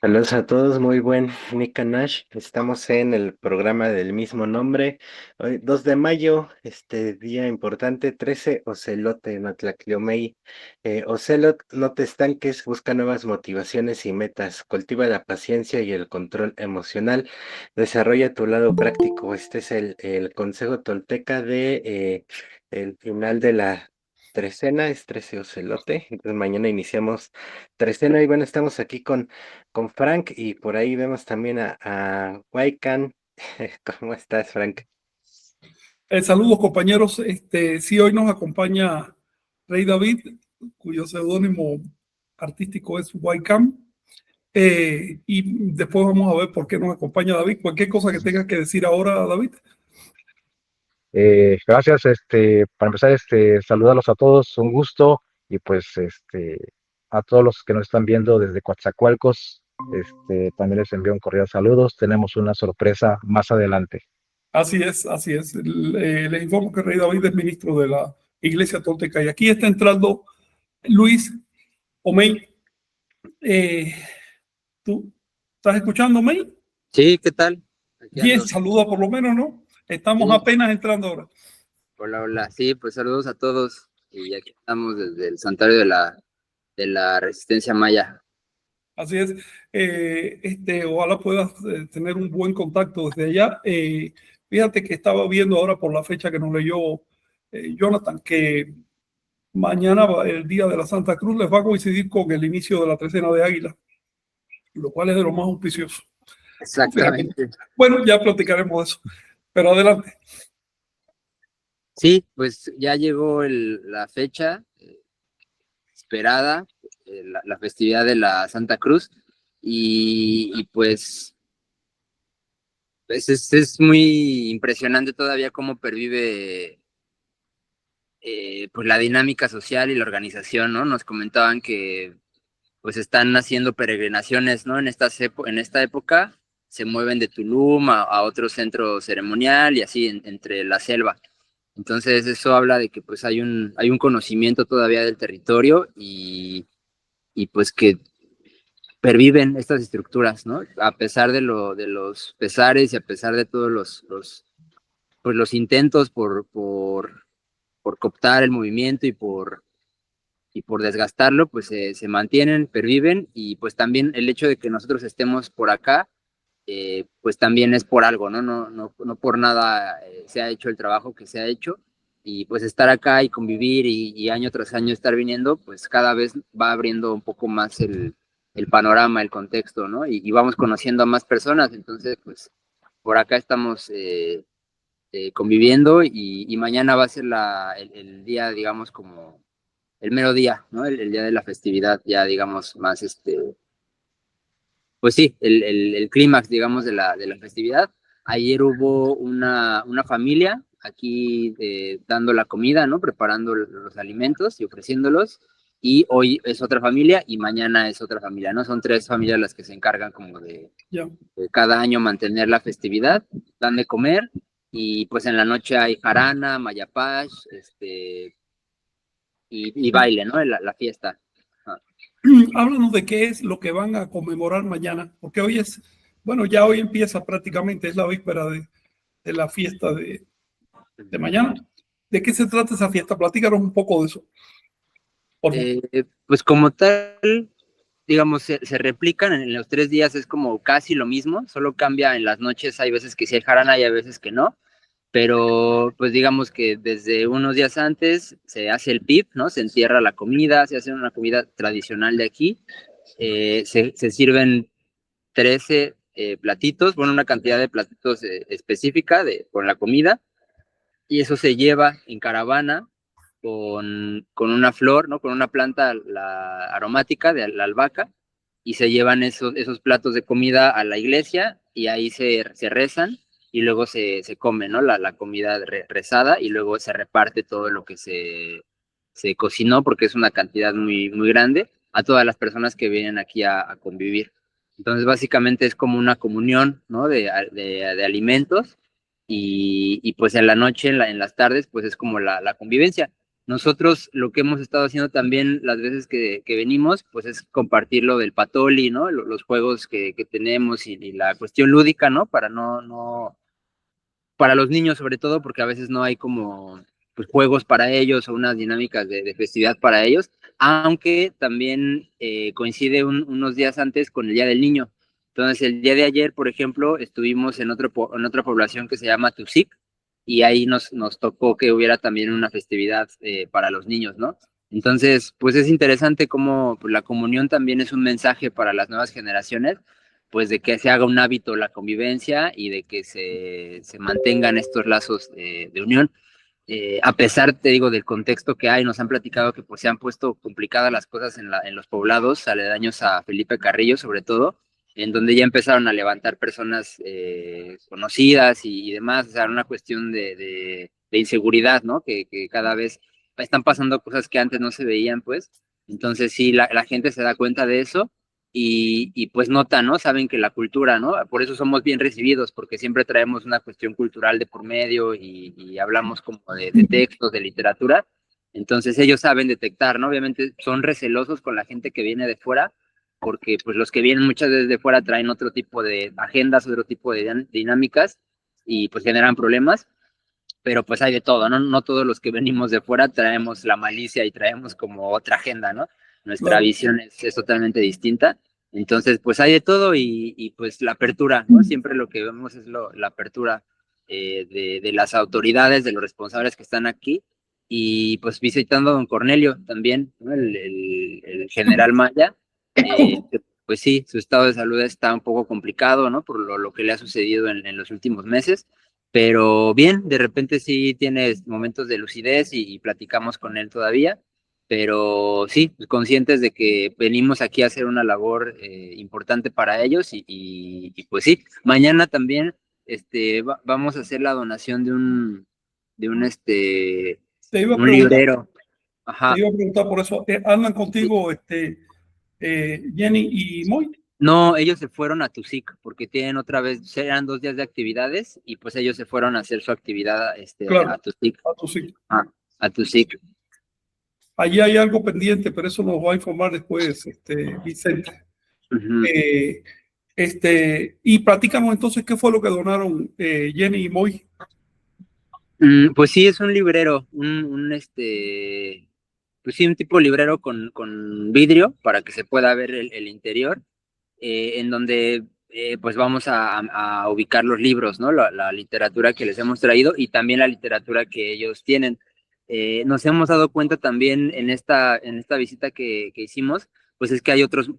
Saludos a todos, muy buen Nick Nash. Estamos en el programa del mismo nombre. Hoy, 2 de mayo, este día importante, 13, Ocelote, Notlacliomei. Ocelot, no te estanques, busca nuevas motivaciones y metas, cultiva la paciencia y el control emocional, desarrolla tu lado práctico. Este es el consejo tolteca de el final de la trecena, es 13 Ocelote. Entonces mañana iniciamos trecena y bueno, estamos aquí con Frank y por ahí vemos también a Waikan. ¿Cómo estás, Frank? Saludos compañeros, sí, hoy nos acompaña Rey David, cuyo seudónimo artístico es Wicam, y después vamos a ver por qué nos acompaña David. Cualquier cosa que tenga que decir ahora, David. Gracias, para empezar, saludarlos a todos, un gusto, y pues, a todos los que nos están viendo desde Coatzacoalcos, también les envío un cordial saludos. Tenemos una sorpresa más adelante. Así es, así es. Les informo que Rey David es ministro de la Iglesia Tolteca y aquí está entrando Luis Omey. ¿Tú estás escuchando, Omey? Sí, ¿qué tal? Aquí Bien, ando. saluda por lo menos, ¿no? Estamos Sí. apenas entrando ahora. Hola, hola. Sí, pues saludos a todos. Y aquí estamos desde el santuario de la Resistencia Maya. Así es. Ojalá puedas tener un buen contacto desde allá. Fíjate que estaba viendo ahora por la fecha que nos leyó Jonathan, que mañana, el día de la Santa Cruz, les va a coincidir con el inicio de la trecena de Águila, lo cual es de lo más auspicioso. Fíjate. Exactamente. Bueno, ya platicaremos de eso. Pero adelante. Sí, pues ya llegó la fecha esperada, la festividad de la Santa Cruz. Y pues es muy impresionante todavía cómo pervive pues la dinámica social y la organización, ¿no? Nos comentaban que pues están haciendo peregrinaciones, ¿no? En esta época se mueven de Tulum a otro centro ceremonial y así entre la selva. Entonces eso habla de que pues hay un conocimiento todavía del territorio y pues que perviven estas estructuras, ¿no? A pesar de los pesares y a pesar de todos pues los intentos por cooptar el movimiento y por desgastarlo, pues se mantienen, perviven, y pues también el hecho de que nosotros estemos por acá, pues también es por algo, ¿no? No por nada se ha hecho el trabajo que se ha hecho, y pues estar acá y convivir y año tras año estar viniendo, pues cada vez va abriendo un poco más el panorama, el contexto, ¿no? Y vamos conociendo a más personas, entonces pues por acá estamos conviviendo y mañana va a ser el día, digamos, como el mero día, ¿no? El día de la festividad, ya digamos más, pues sí, el clímax, digamos, de la festividad. Ayer hubo una familia aquí dando la comida, ¿no? Preparando los alimentos y ofreciéndolos. Y hoy es otra familia y mañana es otra familia, ¿no? Son tres familias las que se encargan como Ya. de cada año mantener la festividad, dan de comer y pues en la noche hay jarana, mayapash, y baile, ¿no? La fiesta. Ah. Háblanos de qué es lo que van a conmemorar mañana, porque hoy es, bueno, ya hoy empieza prácticamente, es la víspera de la fiesta de mañana. ¿De qué se trata esa fiesta? Platícanos un poco de eso, por favor. Pues como tal, digamos, se replican en los 3 días, es como casi lo mismo, solo cambia en las noches, hay veces que sí hay jarana y hay veces que no, pero pues digamos que desde unos días antes se hace el pip, ¿no? Se entierra la comida, se hace una comida tradicional de aquí, se sirven 13 platitos, bueno, una cantidad de platitos específica con la comida, y eso se lleva en caravana con una flor, ¿no? Con una planta aromática de la albahaca, y se llevan esos platos de comida a la iglesia y ahí se rezan y luego se come, ¿no? La comida rezada, y luego se reparte todo lo que se cocinó, porque es una cantidad muy, muy grande, a todas las personas que vienen aquí a convivir. Entonces, básicamente es como una comunión, ¿no? De alimentos, y pues en la noche, en las tardes, pues es como la convivencia. Nosotros lo que hemos estado haciendo también las veces que venimos, pues es compartir lo del Patoli, ¿no? Los juegos que tenemos y la cuestión lúdica, ¿no? Para para los niños sobre todo, porque a veces no hay como pues, juegos para ellos o unas dinámicas de festividad para ellos, aunque también coincide unos días antes con el Día del Niño. Entonces, el día de ayer, por ejemplo, estuvimos en otra población que se llama Tuxic, y ahí nos tocó que hubiera también una festividad para los niños, ¿no? Entonces, pues es interesante cómo pues, la comunión también es un mensaje para las nuevas generaciones, pues de que se haga un hábito la convivencia y de que se mantengan estos lazos de unión. A pesar, te digo, del contexto que hay, nos han platicado que pues se han puesto complicadas las cosas en los poblados aledaños a Felipe Carrillo, sobre todo, en donde ya empezaron a levantar personas conocidas y demás, o sea, una cuestión de inseguridad, ¿no? Que cada vez están pasando cosas que antes no se veían, pues. Entonces sí, la gente se da cuenta de eso y pues nota, ¿no? Saben que la cultura, ¿no? Por eso somos bien recibidos, porque siempre traemos una cuestión cultural de por medio y hablamos como de textos, de literatura. Entonces ellos saben detectar, ¿no? Obviamente son recelosos con la gente que viene de fuera, porque pues los que vienen muchas veces de fuera traen otro tipo de agendas, otro tipo de dinámicas y pues generan problemas, pero pues hay de todo, ¿no? No todos los que venimos de fuera traemos la malicia y traemos como otra agenda, ¿no? Nuestra Claro. visión es totalmente distinta. Entonces, pues hay de todo y pues la apertura, ¿no? Siempre lo que vemos es la apertura de las autoridades, de los responsables que están aquí y pues visitando a don Cornelio también, ¿no? El general Maya, pues sí, su estado de salud está un poco complicado, ¿no? Por lo que le ha sucedido en los últimos meses, pero bien, de repente sí tiene momentos de lucidez y platicamos con él todavía, pero sí, pues, conscientes de que venimos aquí a hacer una labor importante para ellos y pues sí, mañana también vamos a hacer la donación de Te iba a un preguntar, librero. Ajá. te iba a preguntar por eso. ¿Andan contigo Jenny y Moy? No, ellos se fueron a Tusic porque tienen otra vez, eran 2 días de actividades y pues ellos se fueron a hacer su actividad Claro, a Tusic. a tu sitio. Ah, a Tusic. Allí hay algo pendiente, pero eso nos va a informar después Vicente. Ujú. Eh, y platícanos entonces qué fue lo que donaron Jenny y Moy. Pues sí, es un librero, pues sí, un tipo librero con vidrio para que se pueda ver el interior, en donde pues vamos a ubicar los libros, ¿no? La literatura que les hemos traído y también la literatura que ellos tienen. Nos hemos dado cuenta también en esta visita que hicimos, pues es que hay otros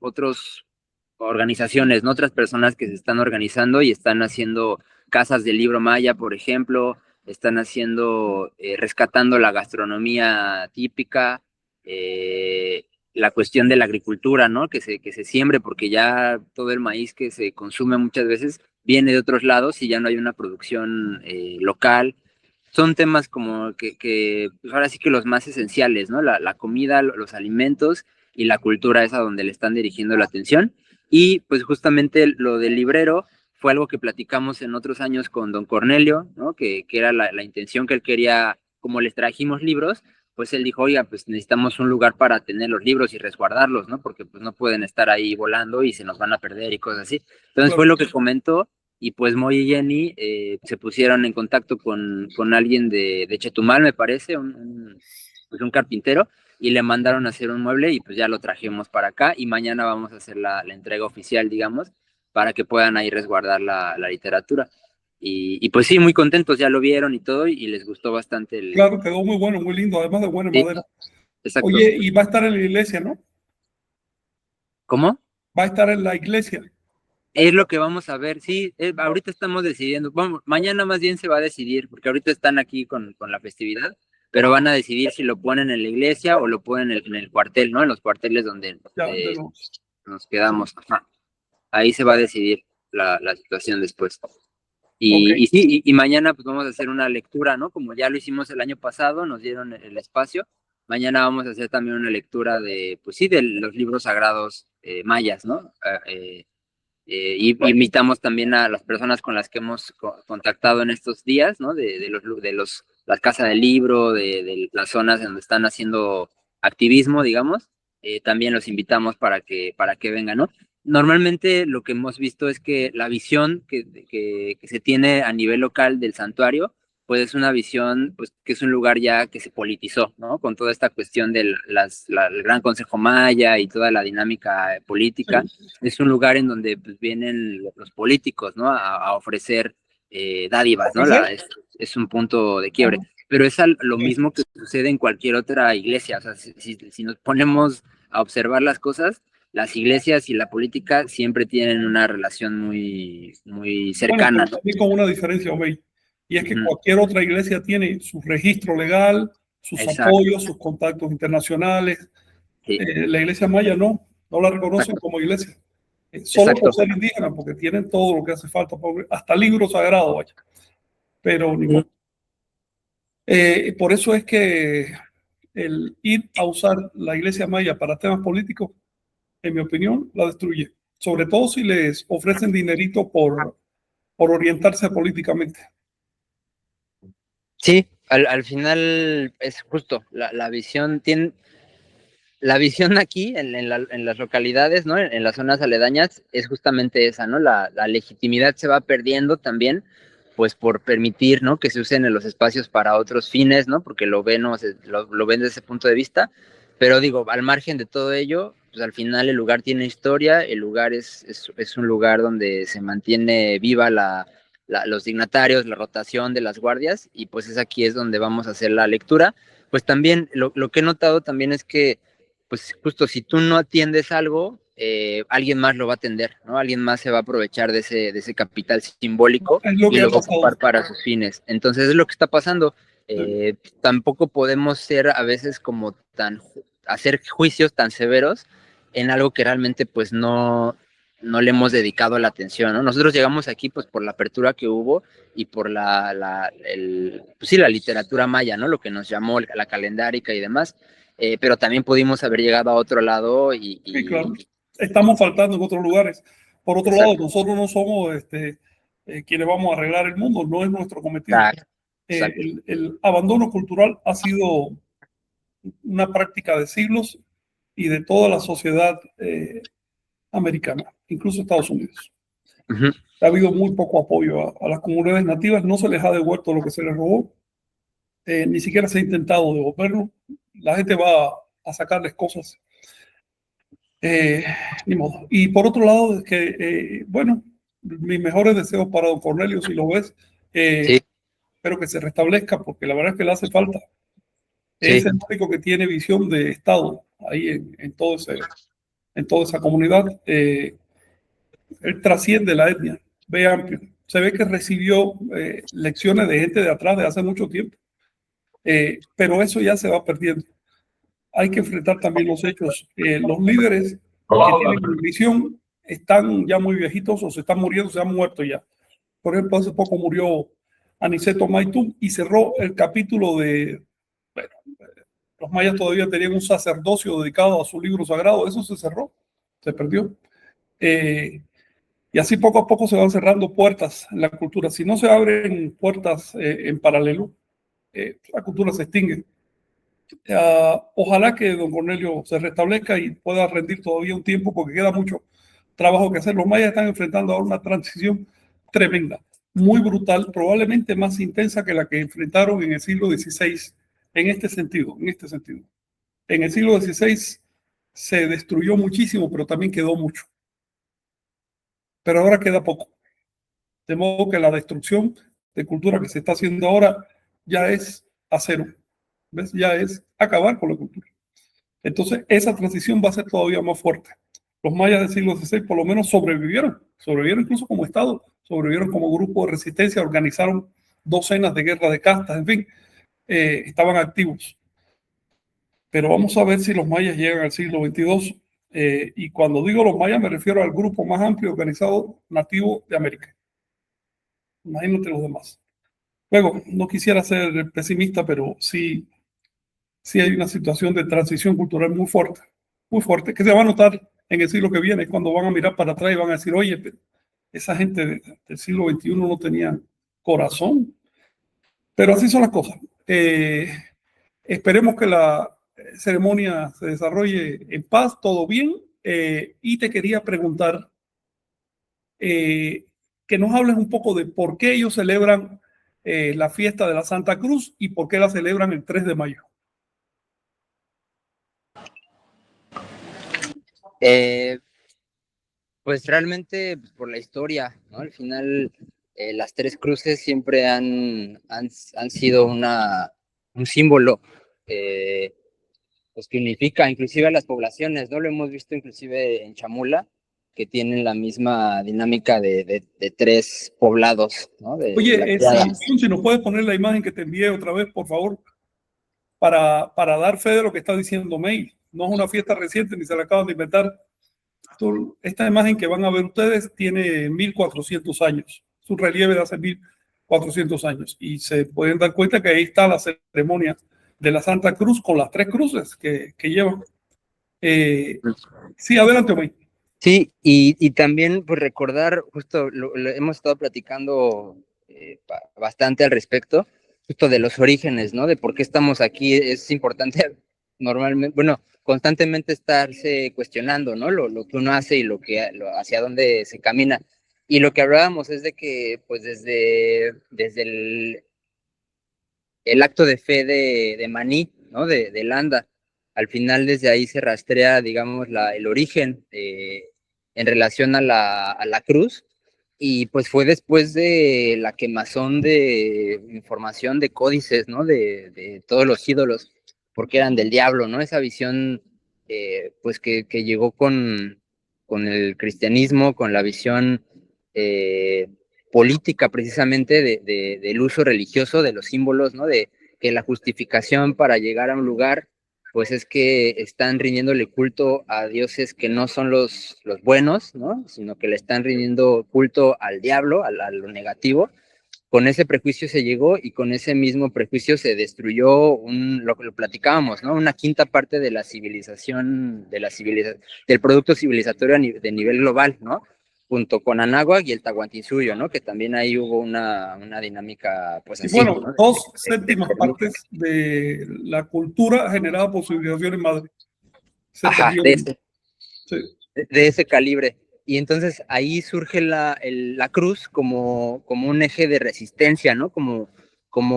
organizaciones, ¿no? Otras personas que se están organizando y están haciendo casas del libro maya, por ejemplo, están haciendo, rescatando la gastronomía típica, la cuestión de la agricultura, ¿no? Que se siembre, porque ya todo el maíz que se consume muchas veces viene de otros lados y ya no hay una producción local. Son temas como que pues ahora sí que los más esenciales, ¿no? La comida, los alimentos y la cultura es a donde le están dirigiendo la atención. Y pues justamente lo del librero fue algo que platicamos en otros años con don Cornelio, ¿no? Que era la intención que él quería, como les trajimos libros, pues él dijo, oiga, pues necesitamos un lugar para tener los libros y resguardarlos, ¿no? Porque pues no pueden estar ahí volando y se nos van a perder y cosas así. Entonces fue lo que comentó y pues Moy y Jenny se pusieron en contacto con alguien de Chetumal, me parece, pues un carpintero, y le mandaron a hacer un mueble y pues ya lo trajimos para acá y mañana vamos a hacer la entrega oficial, digamos, para que puedan ahí resguardar la literatura. Y pues sí, muy contentos, ya lo vieron y todo y les gustó bastante Claro, quedó muy bueno, muy lindo, además de buena Sí, madera. exacto. Oye, y va a estar en la iglesia, ¿no? ¿Cómo? Va a estar en la iglesia. Es lo que vamos a ver, sí, ahorita estamos decidiendo, vamos, mañana más bien se va a decidir, porque ahorita están aquí con la festividad, pero van a decidir si lo ponen en la iglesia o lo ponen en el cuartel, ¿no? En los cuarteles donde Ya, de los... nos quedamos. Ajá. Ahí se va a decidir la situación después. Ok. Y sí, y mañana pues vamos a hacer una lectura, ¿no? Como ya lo hicimos el año pasado, nos dieron el espacio, mañana vamos a hacer también una lectura pues sí, de los libros sagrados mayas, ¿no? Y invitamos también a las personas con las que hemos contactado en estos días, ¿no? De los la Casa del Libro, de las zonas donde están haciendo activismo, digamos, también los invitamos para que vengan, ¿no? Normalmente lo que hemos visto es que la visión que se tiene a nivel local del santuario, pues es una visión, pues que es un lugar ya que se politizó, ¿no? Con toda esta cuestión del el Gran Consejo Maya y toda la dinámica política. Sí. Es un lugar en donde pues, vienen los políticos, ¿no? A ofrecer dádivas, ¿no? Es un punto de quiebre. Pero es lo mismo que sucede en cualquier otra iglesia. O sea, si nos ponemos a observar las cosas, las iglesias y la política siempre tienen una relación muy cercana. Bueno, también con una diferencia, Obey, y es que cualquier otra iglesia tiene su registro legal, sus apoyos, sus contactos internacionales. Sí. La iglesia maya no la reconocen como iglesia. Solo por ser indígena, porque tienen todo lo que hace falta, hasta libros sagrados, vaya. Pero ni modo. Por eso es que el ir a usar la iglesia maya para temas políticos, en mi opinión, la destruye. Sobre todo si les ofrecen dinerito por orientarse políticamente. Sí, al final es justo, la visión tiene... La visión aquí, en las localidades, ¿no? En las zonas aledañas, es justamente esa, ¿no? La legitimidad se va perdiendo también, pues por permitir, ¿no? Que se usen en los espacios para otros fines, ¿no? Porque lo ven desde ese punto de vista. Pero digo, al margen de todo ello, pues al final el lugar tiene historia, el lugar es un lugar donde se mantiene viva los dignatarios, la rotación de las guardias, y pues aquí es donde vamos a hacer la lectura. Pues también lo que he notado también es que pues justo si tú no atiendes algo, alguien más lo va a atender, ¿no? Alguien más se va a aprovechar de ese capital simbólico y lo va a ocupar para sus fines. Entonces es lo que está pasando. Tampoco podemos ser a veces como hacer juicios tan severos en algo que realmente pues no le hemos dedicado la atención, ¿no? Nosotros llegamos aquí pues por la apertura que hubo y por la literatura maya, ¿no? Lo que nos llamó la calendárica y demás. Pero también pudimos haber llegado a otro lado Sí, claro. Estamos faltando en otros lugares. Por otro lado, nosotros no somos quienes vamos a arreglar el mundo, no es nuestro cometido. El abandono cultural ha sido una práctica de siglos y de toda la sociedad americana, incluso Estados Unidos. Ha habido muy poco apoyo a las comunidades nativas, no se les ha devuelto lo que se les robó, ni siquiera se ha intentado devolverlo. La gente va a sacarles cosas. Ni modo. Y por otro lado, es que, bueno, mis mejores deseos para don Cornelio, si lo ves, espero que se restablezca, porque la verdad es que le hace falta. Es el único que tiene visión de Estado ahí en toda esa comunidad. Él trasciende la etnia, ve amplio. Se ve que recibió lecciones de gente de atrás de hace mucho tiempo, pero eso ya se va perdiendo. Hay que enfrentar también los hechos. Los líderes que tienen visión están ya muy viejitos o se están muriendo, se han muerto ya. Por ejemplo, hace poco murió Aniceto Maytum y cerró el capítulo de... Bueno, los mayas todavía tenían un sacerdocio dedicado a su libro sagrado, eso se cerró, se perdió. Y así poco a poco se van cerrando puertas en la cultura. Si no se abren puertas en paralelo, la cultura se extingue. Ojalá que don Cornelio se restablezca y pueda rendir todavía un tiempo porque queda mucho trabajo que hacer. Los mayas están enfrentando ahora una transición tremenda, muy brutal, probablemente más intensa que la que enfrentaron en el siglo XVI, en este sentido. En el siglo XVI se destruyó muchísimo, pero también quedó mucho. Pero ahora queda poco. De modo que la destrucción de cultura que se está haciendo ahora ya es a cero. ¿Ves? Ya es acabar con la cultura. Entonces, esa transición va a ser todavía más fuerte. Los mayas del siglo XVI por lo menos sobrevivieron incluso como Estado, sobrevivieron como grupo de resistencia, organizaron docenas de guerras de castas, en fin, estaban activos. Pero vamos a ver si los mayas llegan al siglo XXII. Y cuando digo los mayas me refiero al grupo más amplio organizado nativo de América. Imagínate los demás. Luego, no quisiera ser pesimista, pero sí hay una situación de transición cultural muy fuerte, que se va a notar en el siglo que viene, cuando van a mirar para atrás y van a decir, oye, esa gente del siglo XXI no tenía corazón. Pero así son las cosas. Eh, Esperemos que la ceremonia se desarrolle en paz, todo bien. Y te quería preguntar que nos hables un poco de por qué ellos celebran la fiesta de la Santa Cruz y por qué la celebran el 3 de mayo. Pues realmente pues, por la historia, ¿no? Al final las tres cruces siempre han sido un símbolo pues que unifica inclusive a las poblaciones, ¿no? Lo hemos visto inclusive en Chamula, que tienen la misma dinámica de tres poblados, ¿no? Oye, si nos puedes poner la imagen que te envié otra vez, por favor, para dar fe de lo que está diciendo May. No es una fiesta reciente ni se la acaban de inventar. Esta imagen que van a ver ustedes tiene 1400 años, su relieve de hace 1400 años, y se pueden dar cuenta que ahí está la ceremonia de la Santa Cruz con las tres cruces que llevan. Sí, adelante, Omey. Sí, y también pues recordar, justo lo hemos estado platicando bastante al respecto, justo de los orígenes, ¿no? De por qué estamos aquí. Es importante normalmente, bueno, constantemente estarse cuestionando, ¿no? Lo que uno hace y hacia dónde se camina. Y lo que hablábamos es de que, pues desde el acto de fe de Maní, ¿no? De Landa. Al final desde ahí se rastrea, digamos, el origen en relación a la cruz, y pues fue después de la quemazón de información de códices, ¿no? De todos los ídolos, porque eran del diablo, ¿no? Esa visión, pues que llegó con el cristianismo, con la visión política precisamente del uso religioso de los símbolos, ¿no? De que la justificación para llegar a un lugar, pues es que están rindiéndole culto a dioses que no son los buenos, ¿no? Sino que le están rindiendo culto al diablo, a lo negativo. Con ese prejuicio se llegó, y con ese mismo prejuicio se destruyó lo que lo platicábamos, ¿no? Una quinta parte de la civilización, del producto civilizatorio de nivel global, ¿no? Junto con Anáhuac y el Tahuantinsuyo, ¿no? Que también ahí hubo una dinámica, pues Y así, bueno, ¿no? 2/7 partes de la cultura generada por civilizaciones madres se Ajá, perdieron. Sí. de ese calibre. Y entonces ahí surge la cruz como un eje de resistencia, ¿no? Como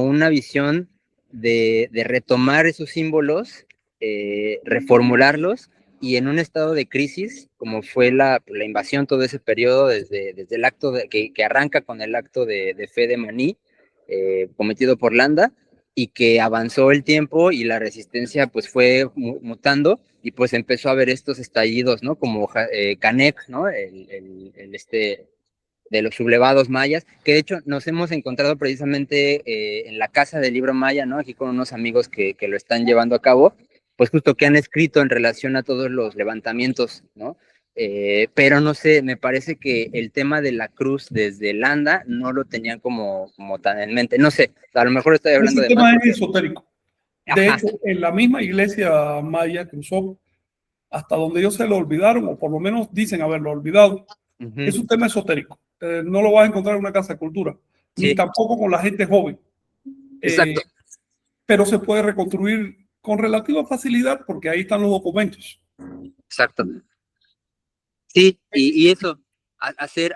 una visión de retomar esos símbolos, reformularlos, y en un estado de crisis, como fue la invasión, todo ese periodo, desde el acto que arranca con el acto de fe de Maní, cometido por Landa, y que avanzó el tiempo y la resistencia pues fue mutando, y pues empezó a haber estos estallidos, ¿no? Como Canek, ¿no? De los sublevados mayas, que de hecho nos hemos encontrado precisamente en la Casa del Libro Maya, ¿no? Aquí con unos amigos que lo están llevando a cabo, pues justo que han escrito en relación a todos los levantamientos, ¿no? Pero no sé, me parece que el tema de la cruz desde Landa no lo tenían como tan en mente. No sé, a lo mejor estoy hablando Ese de más. tema es esotérico. De Ajá. hecho, en la misma iglesia maya cruzó, hasta donde ellos se lo olvidaron, o por lo menos dicen haberlo olvidado, es un tema esotérico. No lo vas a encontrar en una casa de cultura, ni Sí, tampoco con la gente joven. exacto. Pero se puede reconstruir con relativa facilidad porque ahí están los documentos. Exacto. Sí, y eso, hacer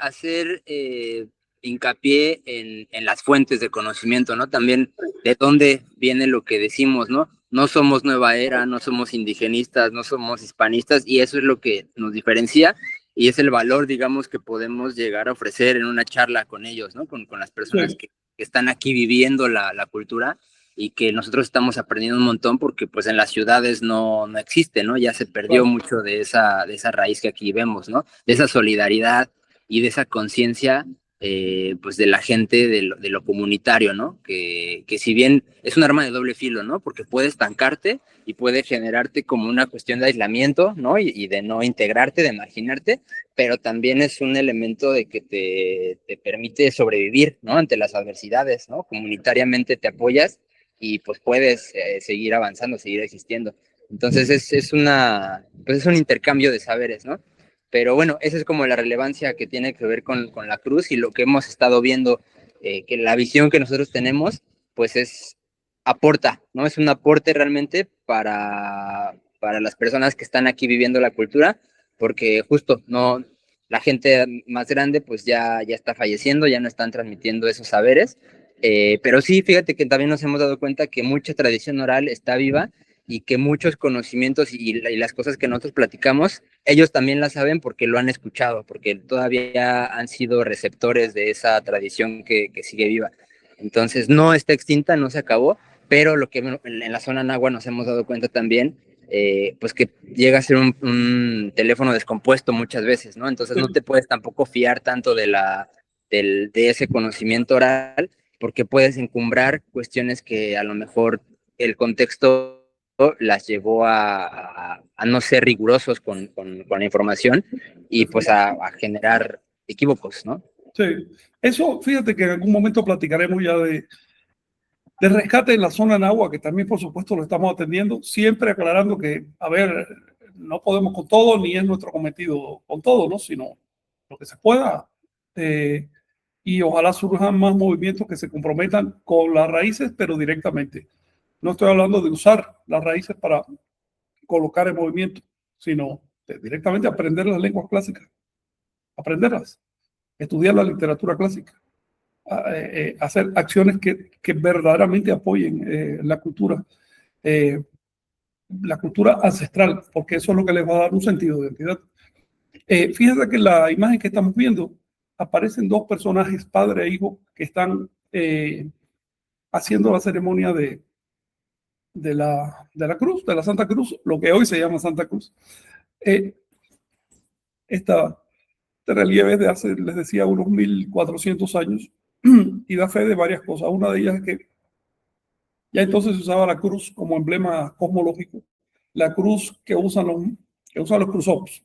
hincapié en las fuentes de conocimiento, ¿no? También de dónde viene lo que decimos, ¿no? No somos nueva era, no somos indigenistas, no somos hispanistas, y eso es lo que nos diferencia, y es el valor, digamos, que podemos llegar a ofrecer en una charla con ellos, ¿no? Con las personas Sí. que están aquí viviendo la cultura, y que nosotros estamos aprendiendo un montón, porque pues en las ciudades no existe, ¿no? Ya se perdió mucho de esa raíz que aquí vemos, ¿no? De esa solidaridad y de esa conciencia, pues de la gente, de lo comunitario, ¿no? Que si bien es un arma de doble filo, ¿no? Porque puede estancarte y puede generarte como una cuestión de aislamiento, ¿no? Y de no integrarte, de marginarte, pero también es un elemento de que te permite sobrevivir, ¿no? Ante las adversidades, ¿no? Comunitariamente te apoyas, y pues puedes seguir avanzando, seguir existiendo. Entonces pues es un intercambio de saberes, ¿no? Pero bueno, esa es como la relevancia que tiene que ver con la cruz, y lo que hemos estado viendo, que la visión que nosotros tenemos, pues es aporta, ¿no? Es un aporte realmente para las personas que están aquí viviendo la cultura, porque justo no, la gente más grande pues ya está falleciendo, ya no están transmitiendo esos saberes, pero sí, fíjate que también nos hemos dado cuenta que mucha tradición oral está viva y que muchos conocimientos y las cosas que nosotros platicamos, ellos también las saben porque lo han escuchado, porque todavía han sido receptores de esa tradición que sigue viva. Entonces no está extinta, no se acabó, pero lo que en la zona Nahua nos hemos dado cuenta también, pues que llega a ser un teléfono descompuesto muchas veces, ¿no? Entonces no te puedes tampoco fiar tanto de ese conocimiento oral, porque puedes encumbrar cuestiones que a lo mejor el contexto las llevó a no ser rigurosos con la información y pues a generar equívocos, ¿no? Sí, eso, fíjate que en algún momento platicaremos ya de rescate en la zona Nahua, que también por supuesto lo estamos atendiendo, siempre aclarando que, a ver, no podemos con todo, ni es nuestro cometido con todo, ¿no? Sino lo que se pueda. Y ojalá surjan más movimientos que se comprometan con las raíces, pero directamente. No estoy hablando de usar las raíces para colocar en movimiento, sino de directamente aprender las lenguas clásicas, aprenderlas, estudiar la literatura clásica, hacer acciones que verdaderamente apoyen la cultura ancestral, porque eso es lo que les va a dar un sentido de identidad. Fíjense que en la imagen que estamos viendo aparecen dos personajes, padre e hijo, que están haciendo la ceremonia de la cruz, de la Santa Cruz, lo que hoy se llama Santa Cruz. Esta relieve de hace, les decía, unos 1400 años y da fe de varias cosas. Una de ellas es que ya entonces se usaba la cruz como emblema cosmológico, la cruz que usan los cruzopos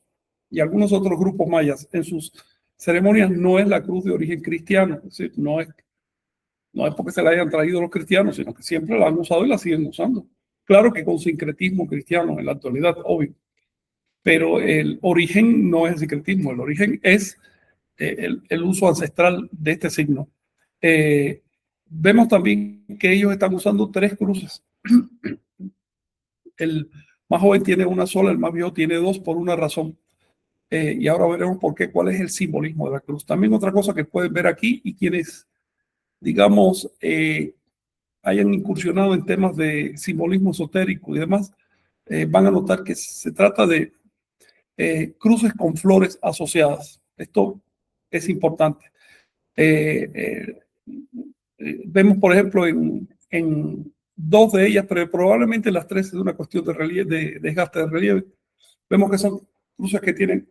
y algunos otros grupos mayas en sus ceremonias no es la cruz de origen cristiano, es decir, no es porque se la hayan traído los cristianos, sino que siempre la han usado y la siguen usando. Claro que con sincretismo cristiano en la actualidad, obvio, pero el origen no es el sincretismo, el origen es el uso ancestral de este signo. Vemos también que ellos están usando tres cruces. El más joven tiene una sola, el más viejo tiene dos por una razón. Y ahora veremos por qué, cuál es el simbolismo de la cruz. También otra cosa que pueden ver aquí y quienes, digamos, hayan incursionado en temas de simbolismo esotérico y demás, van a notar que se trata de cruces con flores asociadas. Esto es importante. Vemos, por ejemplo, en dos de ellas, pero probablemente las tres es una cuestión de relieve, de desgaste de relieve. Vemos que son cruces que tienen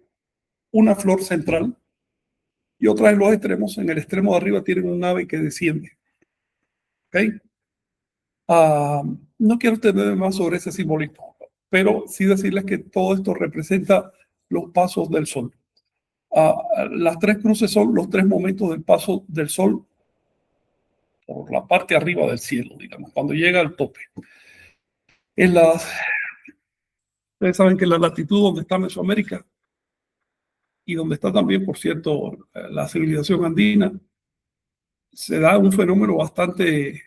una flor central y otra en los extremos. En el extremo de arriba tienen un ave que desciende. ¿Okay? No quiero tener más sobre ese simbolismo, pero sí decirles que todo esto representa los pasos del sol. Las tres cruces son los tres momentos del paso del sol por la parte arriba del cielo, digamos, cuando llega al tope. Ustedes saben que en la latitud donde está Mesoamérica y donde está también, por cierto, la civilización andina, se da un fenómeno bastante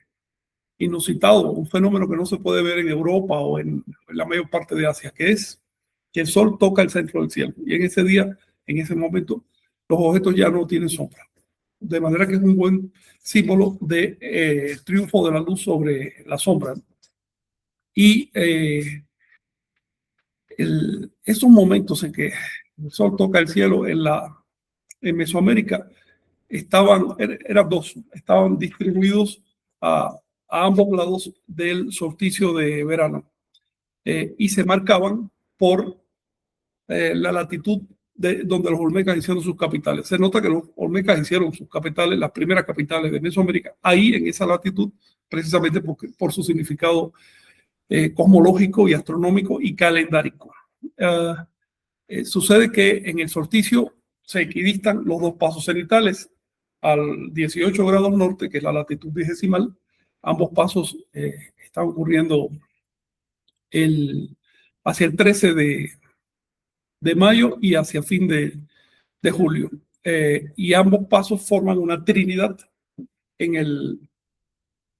inusitado, un fenómeno que no se puede ver en Europa o en la mayor parte de Asia, que es que el sol toca el centro del cielo y en ese día, en ese momento, los objetos ya no tienen sombra. De manera que es un buen símbolo de triunfo de la luz sobre la sombra. Y esos momentos en que el sol toca el cielo en Mesoamérica eran dos, estaban distribuidos a ambos lados del solsticio de verano y se marcaban por la latitud donde los olmecas hicieron sus capitales. Se nota que los olmecas hicieron sus capitales, las primeras capitales de Mesoamérica, ahí en esa latitud, precisamente por su significado cosmológico y astronómico y calendárico. Sucede que en el solsticio se equidistan los dos pasos cenitales al 18 grados norte, que es la latitud vigesimal. Ambos pasos están ocurriendo hacia el 13 de mayo y hacia fin de julio. Y ambos pasos forman una trinidad en el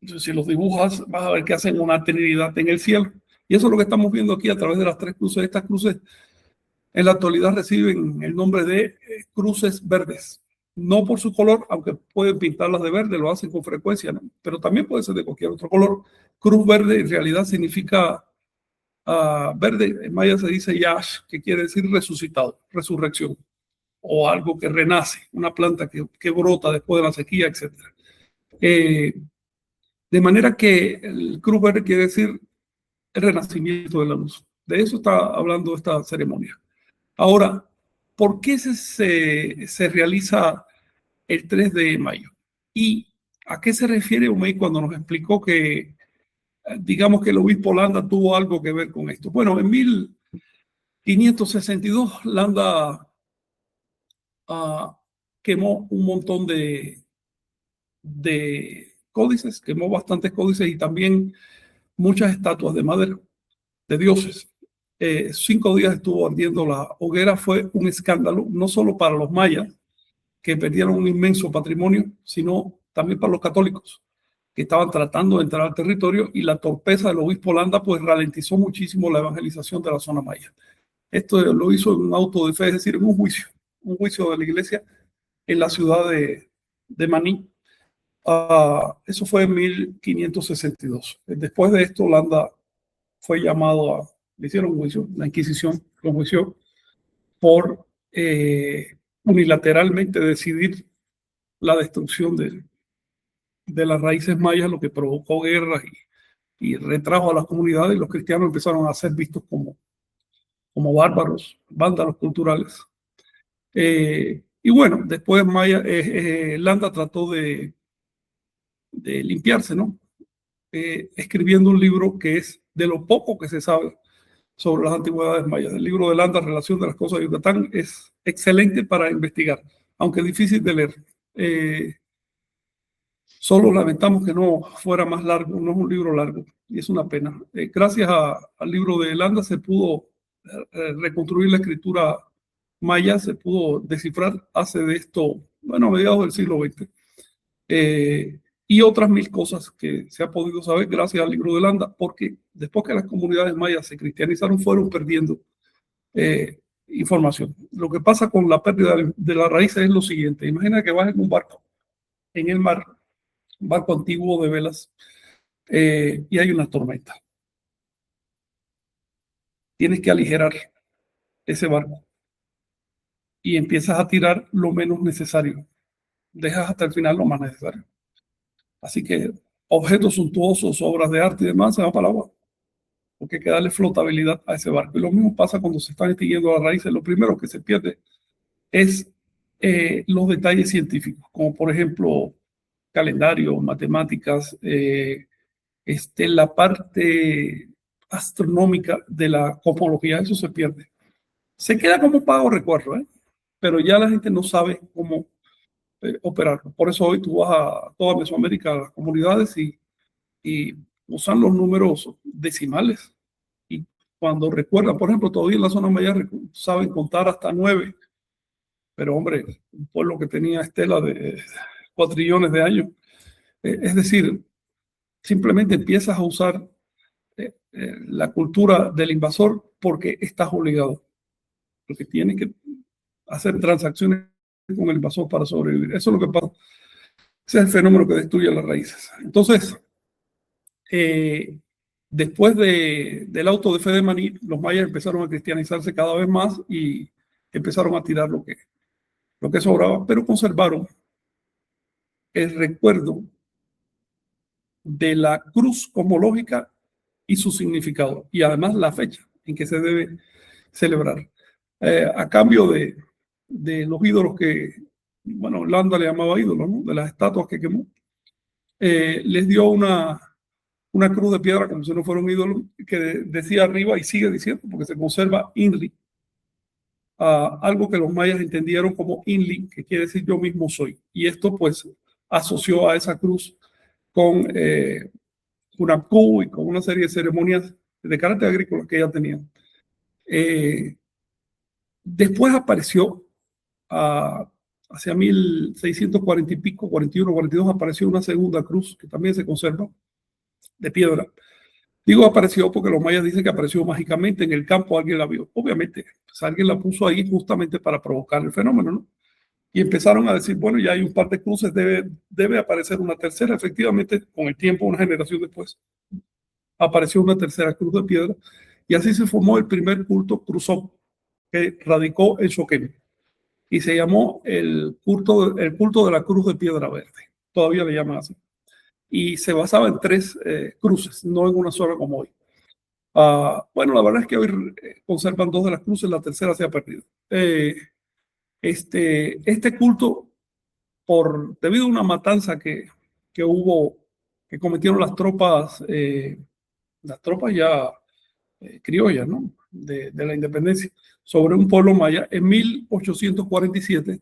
Entonces, si los dibujas, vas a ver que hacen una trinidad en el cielo. Y eso es lo que estamos viendo aquí a través de las tres cruces. Estas cruces en la actualidad reciben el nombre de cruces verdes. No por su color, aunque pueden pintarlas de verde, lo hacen con frecuencia, ¿no? Pero también puede ser de cualquier otro color. Cruz verde en realidad significa verde, en maya se dice yash, que quiere decir resucitado, resurrección, o algo que renace, una planta que brota después de la sequía, etc. De manera que el cruz verde quiere decir el renacimiento de la luz. De eso está hablando esta ceremonia. Ahora, ¿por qué se realiza el 3 de mayo? ¿Y a qué se refiere Umey cuando nos explicó que, digamos que el obispo Landa tuvo algo que ver con esto? Bueno, en 1562 Landa quemó un montón de códices, quemó bastantes códices y también muchas estatuas de madera de dioses. 5 días estuvo ardiendo la hoguera, fue un escándalo, no solo para los mayas, que perdieron un inmenso patrimonio, sino también para los católicos, que estaban tratando de entrar al territorio, y la torpeza del obispo Landa pues ralentizó muchísimo la evangelización de la zona maya. Esto lo hizo en un auto de fe, es decir, en un juicio de la iglesia en la ciudad de Maní. Eso fue en 1562. Después de esto, Landa fue llamado le hicieron juicio, la Inquisición lo juició por unilateralmente decidir la destrucción de las raíces mayas, lo que provocó guerras y retrajo a las comunidades, y los cristianos empezaron a ser vistos como bárbaros, vándalos culturales. Y bueno, después Landa trató de limpiarse, ¿no? Escribiendo un libro que es de lo poco que se sabe sobre las antigüedades mayas. El libro de Landa, Relación de las Cosas de Yucatán, es excelente para investigar, aunque difícil de leer. Solo lamentamos que no fuera más largo, no es un libro largo, y es una pena. Gracias al libro de Landa se pudo reconstruir la escritura maya, se pudo descifrar hace de esto, bueno, a mediados del siglo XX. Y otras 1000 cosas que se ha podido saber gracias al libro de Landa, porque después que las comunidades mayas se cristianizaron, fueron perdiendo información. Lo que pasa con la pérdida de las raíces es lo siguiente: imagina que vas en un barco, en el mar, un barco antiguo de velas, y hay una tormenta. Tienes que aligerar ese barco y empiezas a tirar lo menos necesario. Dejas hasta el final lo más necesario. Así que objetos suntuosos, obras de arte y demás se van para el agua, porque hay que darle flotabilidad a ese barco. Y lo mismo pasa cuando se están extinguiendo las raíces. Lo primero que se pierde es los detalles científicos, como por ejemplo calendario, matemáticas, la parte astronómica de la cosmología. Eso se pierde. Se queda como pago recuerdo, pero ya la gente no sabe cómo operar. Por eso hoy tú vas a toda Mesoamérica, a las comunidades, y usan los números decimales. Y cuando recuerdan, por ejemplo, todavía en la zona maya saben contar hasta 9. Pero hombre, un pueblo que tenía estela de 4 trillones de años. Es decir, simplemente empiezas a usar la cultura del invasor porque estás obligado, porque tienes que hacer transacciones con el invasor para sobrevivir. Eso es lo que pasa. Ese es el fenómeno que destruye las raíces. Entonces, después del auto de fe de Maní, los mayas empezaron a cristianizarse cada vez más y empezaron a tirar lo que sobraba, pero conservaron el recuerdo de la cruz cosmológica y su significado, y además la fecha en que se debe celebrar. A cambio de los ídolos que, bueno, Landa le llamaba ídolos, ¿no? De las estatuas que quemó, les dio una cruz de piedra como si no fuera un ídolo, que decía arriba, y sigue diciendo, porque se conserva Inri, algo que los mayas entendieron como Inli, que quiere decir yo mismo soy. Y esto pues asoció a esa cruz con Cunapcú y con una serie de ceremonias de carácter agrícola que ella tenía. Después apareció hacia 1640 y pico, 41, 42, apareció una segunda cruz que también se conserva de piedra. Digo apareció porque los mayas dicen que apareció mágicamente en el campo, alguien la vio. Obviamente, pues alguien la puso ahí justamente para provocar el fenómeno, ¿no? Y empezaron a decir, bueno, ya hay un par de cruces, debe aparecer una tercera. Efectivamente, con el tiempo, una generación después, apareció una tercera cruz de piedra y así se formó el primer culto cruzó que radicó en Choquén y se llamó el culto de la cruz de piedra verde. Todavía le llaman así. Y se basaba en tres cruces, no en una sola como hoy. Bueno, la verdad es que hoy conservan dos de las cruces, la tercera se ha perdido. Este culto, debido a una matanza que hubo, que cometieron las tropas ya criollas, ¿no? De la independencia, sobre un pueblo maya, en 1847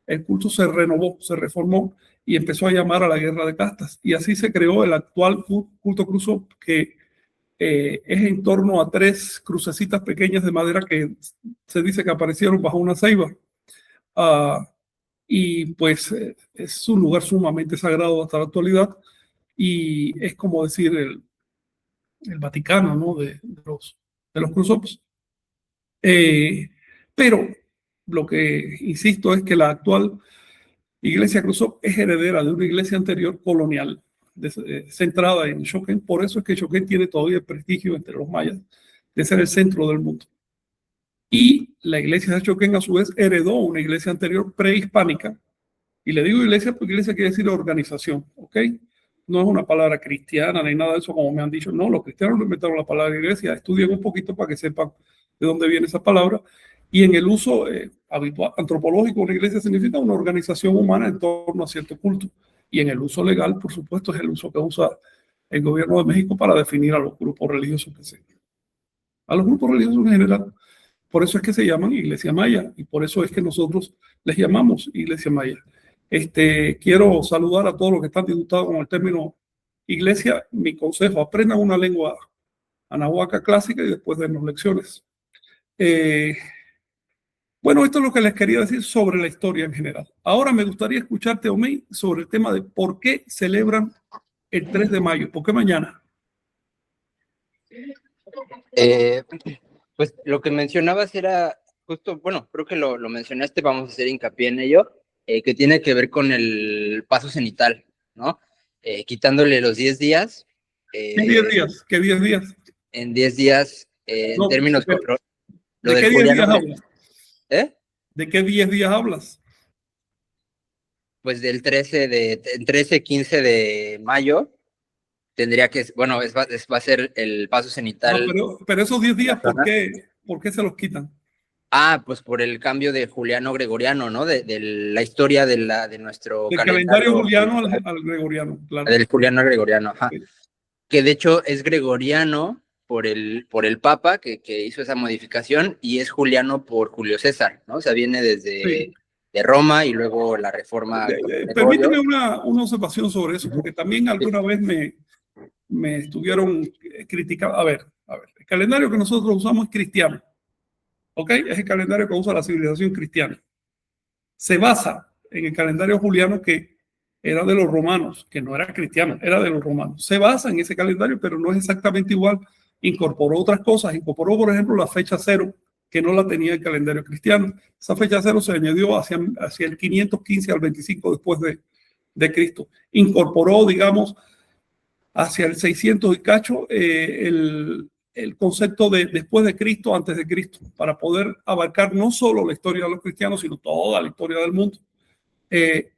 el culto se renovó, se reformó y empezó a llamar a la guerra de castas. Y así se creó el actual culto cruzo, que es en torno a tres crucecitas pequeñas de madera que se dice que aparecieron bajo una ceiba. Y pues es un lugar sumamente sagrado hasta la actualidad y es como decir el Vaticano, ¿no? de los cruzos. Pero lo que insisto es que la actual iglesia cruzó es heredera de una iglesia anterior colonial centrada en Choquén. Por eso es que Choquén tiene todavía el prestigio entre los mayas de ser el centro del mundo. Y la iglesia de Choquén a su vez heredó una iglesia anterior prehispánica. Y le digo iglesia porque iglesia quiere decir organización, ¿ok? No es una palabra cristiana ni nada de eso como me han dicho. No, los cristianos no inventaron la palabra iglesia. Estudien un poquito para que sepan de dónde viene esa palabra. Y en el uso habitual, antropológico, una iglesia significa una organización humana en torno a cierto culto. Y en el uso legal, por supuesto, es el uso que usa el gobierno de México para definir a los grupos religiosos que se... A los grupos religiosos en general. Por eso es que se llaman Iglesia Maya y por eso es que nosotros les llamamos Iglesia Maya. Quiero saludar a todos los que están disgustados con el término iglesia. Mi consejo, aprendan una lengua anahuaca clásica y después denos lecciones. Bueno, esto es lo que les quería decir sobre la historia en general. Ahora me gustaría escucharte, Omey, sobre el tema de por qué celebran el 3 de mayo. ¿Por qué mañana? Pues lo que mencionabas era justo, bueno, creo que lo mencionaste, vamos a hacer hincapié en ello, que tiene que ver con el paso cenital, ¿no? Quitándole los 10 días. ¿Qué 10 días? ¿Qué 10 días? En 10 días, en No, términos... ¿De qué 10 días hablas? ¿De qué 10 días hablas? Pues del 13, 15 de mayo. Tendría que, bueno, va a ser el paso cenital. No, pero esos 10 días, ¿por qué se los quitan? Pues por el cambio de Juliano Gregoriano, ¿no? De la historia de nuestro calendario juliano al gregoriano, claro. Del Juliano al Gregoriano, ajá. Sí. Que de hecho es gregoriano por el Papa que hizo esa modificación y es juliano por Julio César, ¿no? O sea, viene desde de Roma y luego la reforma. Permíteme una observación sobre eso, porque también alguna vez me estuvieron criticando. A ver, el calendario que nosotros usamos es cristiano, ¿ok? Es el calendario que usa la civilización cristiana. Se basa en el calendario juliano que era de los romanos, que no era cristiano, era de los romanos. Se basa en ese calendario, pero no es exactamente igual. Incorporó otras cosas, incorporó, por ejemplo, la fecha cero, que no la tenía el calendario cristiano. Esa fecha cero se añadió hacia el 515 al 25 después de Cristo. Incorporó, digamos, hacia el 600 y cacho, el concepto de después de Cristo, antes de Cristo, para poder abarcar no solo la historia de los cristianos, sino toda la historia del mundo.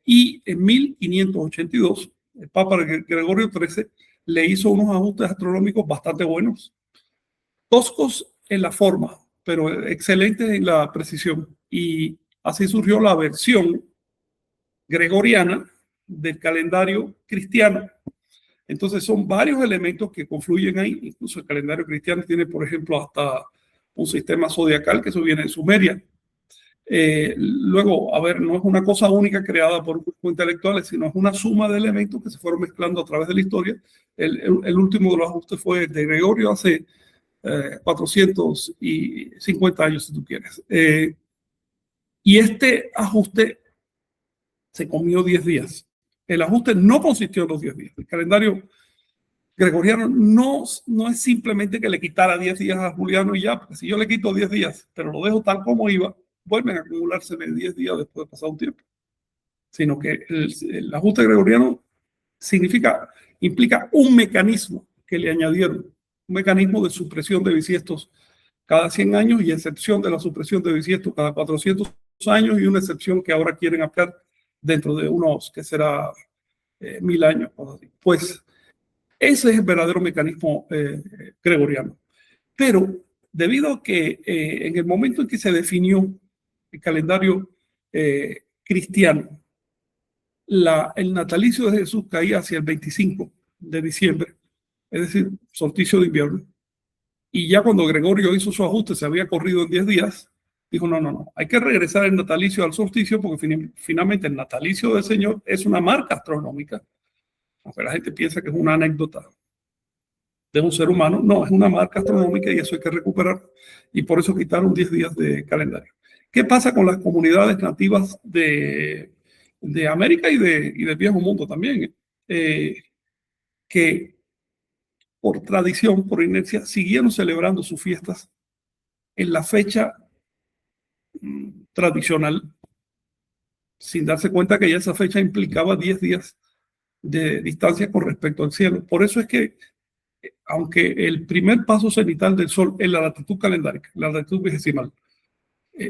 Y en 1582, el Papa Gregorio XIII le hizo unos ajustes astronómicos bastante buenos, toscos en la forma, pero excelentes en la precisión. Y así surgió la versión gregoriana del calendario cristiano. Entonces son varios elementos que confluyen ahí. Incluso el calendario cristiano tiene, por ejemplo, hasta un sistema zodiacal, que eso viene de Sumeria. Luego, a ver, no es una cosa única creada por grupos intelectuales, sino es una suma de elementos que se fueron mezclando a través de la historia. El último de los ajustes fue de Gregorio hace 450 años, si tú quieres. Y este ajuste se comió 10 días. El ajuste no consistió en los 10 días. El calendario gregoriano no es simplemente que le quitara 10 días a Juliano y ya, porque si yo le quito 10 días, pero lo dejo tal como iba, vuelven a acumularse de 10 días después de pasar un tiempo. Sino que el ajuste gregoriano implica un mecanismo que le añadieron, un mecanismo de supresión de bisiestos cada 100 años y excepción de la supresión de bisiestos cada 400 años y una excepción que ahora quieren aplicar dentro de unos, que será 1000 años. Pues ese es el verdadero mecanismo gregoriano. Pero debido a que en el momento en que se definió el calendario cristiano, el natalicio de Jesús caía hacia el 25 de diciembre, es decir, solsticio de invierno. Y ya cuando Gregorio hizo su ajuste, se había corrido en 10 días, dijo, no, hay que regresar el natalicio al solsticio porque finalmente el natalicio del Señor es una marca astronómica. Aunque la gente piensa que es una anécdota de un ser humano, no, es una marca astronómica y eso hay que recuperar. Y por eso quitaron 10 días de calendario. ¿Qué pasa con las comunidades nativas de América y del viejo mundo también? Que por tradición, por inercia, siguieron celebrando sus fiestas en la fecha tradicional, sin darse cuenta que ya esa fecha implicaba 10 días de distancia con respecto al cielo. Por eso es que, aunque el primer paso cenital del Sol en la latitud calendárica, la latitud vigesimal,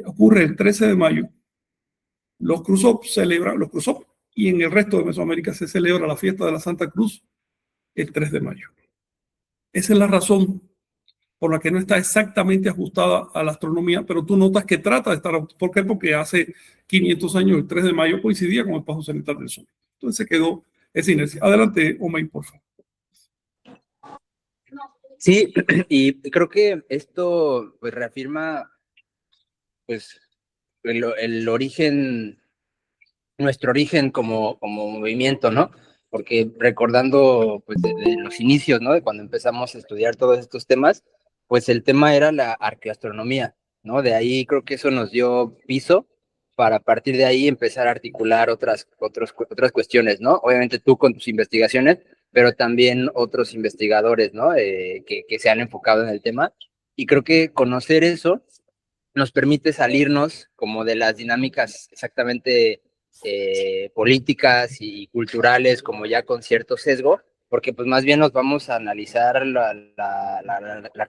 ocurre el 13 de mayo, los Cruzop y en el resto de Mesoamérica se celebra la fiesta de la Santa Cruz el 3 de mayo. Esa es la razón por la que no está exactamente ajustada a la astronomía, pero tú notas que trata de estar. ¿Por qué? Porque hace 500 años, el 3 de mayo, coincidía con el paso cenital del Sol. Entonces se quedó esa inercia. Adelante, Omein, por favor. Sí, y creo que esto pues reafirma pues el origen, nuestro origen como movimiento, ¿no? Porque recordando pues de los inicios, ¿no? De cuando empezamos a estudiar todos estos temas, pues el tema era la arqueoastronomía, ¿no? De ahí creo que eso nos dio piso para a partir de ahí empezar a articular otras cuestiones, ¿no? Obviamente tú con tus investigaciones, pero también otros investigadores, ¿no? Que se han enfocado en el tema. Y creo que conocer eso nos permite salirnos como de las dinámicas exactamente políticas y culturales, como ya con cierto sesgo, porque pues más bien nos vamos a analizar la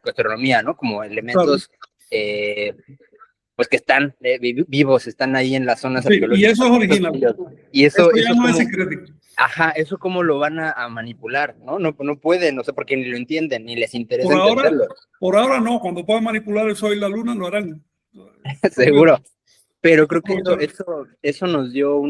astronomía, ¿no? Como elementos pues que están vivos, están ahí en las zonas arqueológicas. Y eso es original. Y eso ya no como, es secreto. Ajá, eso cómo lo van a manipular, ¿no? No pueden, no sé, porque ni lo entienden, ni les interesa entenderlo. Por ahora no, cuando puedan manipular el Sol y la Luna lo harán. Seguro. Pero creo que eso nos dio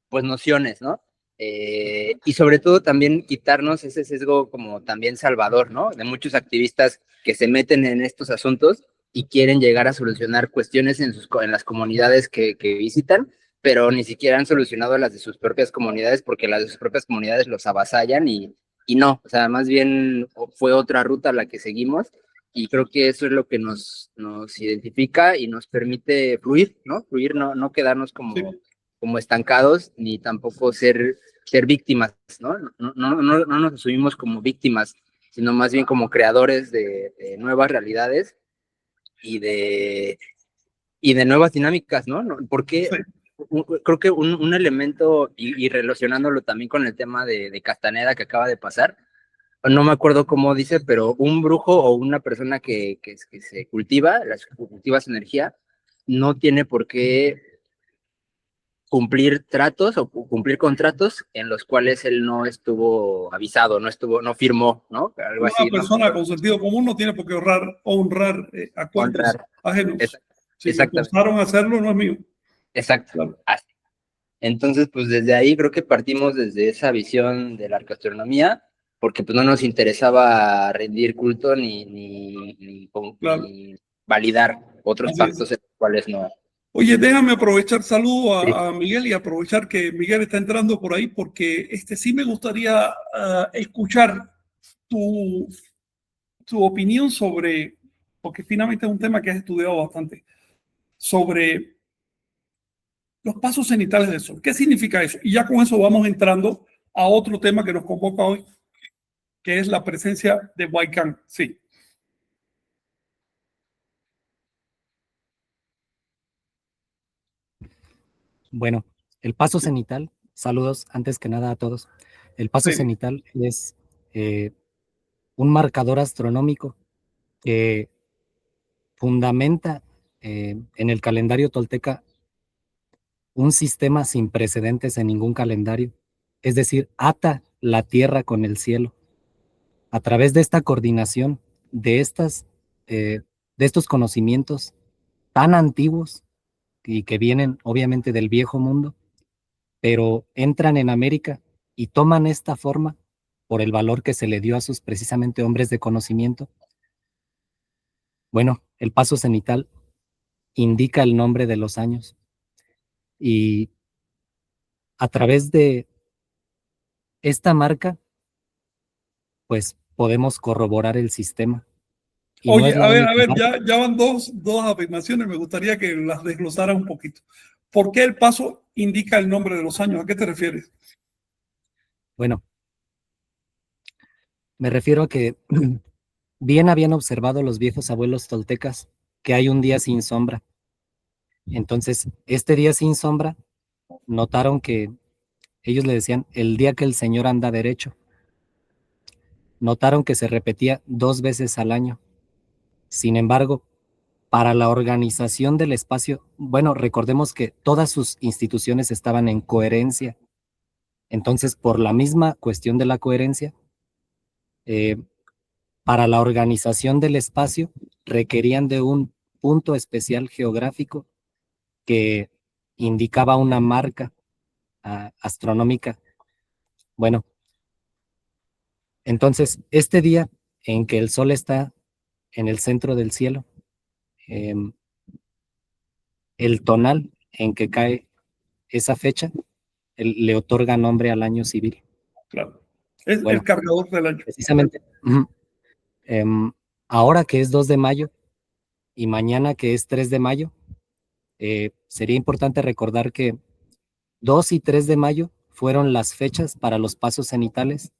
pues nociones, ¿no? Y sobre todo también quitarnos ese sesgo como también salvador, ¿no? De muchos activistas que se meten en estos asuntos y quieren llegar a solucionar cuestiones en las comunidades que visitan, pero ni siquiera han solucionado las de sus propias comunidades porque las de sus propias comunidades los avasallan y no, o sea, más bien fue otra ruta la que seguimos. Y creo que eso es lo que nos identifica y nos permite fluir, ¿no? Fluir, no quedarnos como estancados, ni tampoco ser víctimas, ¿no? No nos asumimos como víctimas, sino más bien como creadores de nuevas realidades y de nuevas dinámicas, ¿no? Porque creo que un elemento, y relacionándolo también con el tema de Castaneda que acaba de pasar, no me acuerdo cómo dice, pero un brujo o una persona que se cultiva su energía, no tiene por qué cumplir tratos o cumplir contratos en los cuales él no estuvo avisado, no firmó, ¿no? Algo una así, persona con sentido común no tiene por qué honrar acuerdos ajenos. Si le forzaron a hacerlo, no es mío. Exacto. Claro. Entonces, pues desde ahí creo que partimos desde esa visión de la arqueoastronomía, porque pues no nos interesaba rendir culto ni validar otros pactos en los cuales no. Oye, déjame aprovechar, saludo a Miguel y aprovechar que Miguel está entrando por ahí porque sí me gustaría escuchar tu opinión sobre, porque finalmente es un tema que has estudiado bastante, sobre los pasos cenitales del Sol. ¿Qué significa eso? Y ya con eso vamos entrando a otro tema que nos convoca hoy, que es la presencia de Huaycán. Sí. Bueno, el paso cenital, saludos antes que nada a todos. El paso Sí. cenital es un marcador astronómico que fundamenta en el calendario tolteca un sistema sin precedentes en ningún calendario, es decir, ata la tierra con el cielo. A través de esta coordinación, de estos conocimientos tan antiguos y que vienen obviamente del viejo mundo, pero entran en América y toman esta forma por el valor que se le dio a sus precisamente hombres de conocimiento. Bueno, el paso cenital indica el nombre de los años y a través de esta marca, pues podemos corroborar el sistema. Y no Oye, es la única marca. ya van dos afirmaciones, me gustaría que las desglosaras un poquito. ¿Por qué el paso indica el nombre de los años? ¿A qué te refieres? Bueno, me refiero a que bien habían observado los viejos abuelos toltecas que hay un día sin sombra. Entonces, este día sin sombra, notaron que ellos le decían el día que el Señor anda derecho. Notaron que se repetía 2 veces al año. Sin embargo, para la organización del espacio, bueno, recordemos que todas sus instituciones estaban en coherencia. Entonces, por la misma cuestión de la coherencia, para la organización del espacio requerían de un punto especial geográfico que indicaba una marca astronómica. Bueno, entonces, este día en que el Sol está en el centro del cielo, el tonal en que cae esa fecha le otorga nombre al año civil. Claro. Es Bueno, el cargador del año. precisamente, ahora que es 2 de mayo y mañana que es 3 de mayo, sería importante recordar que 2 y 3 de mayo fueron las fechas para los pasos cenitales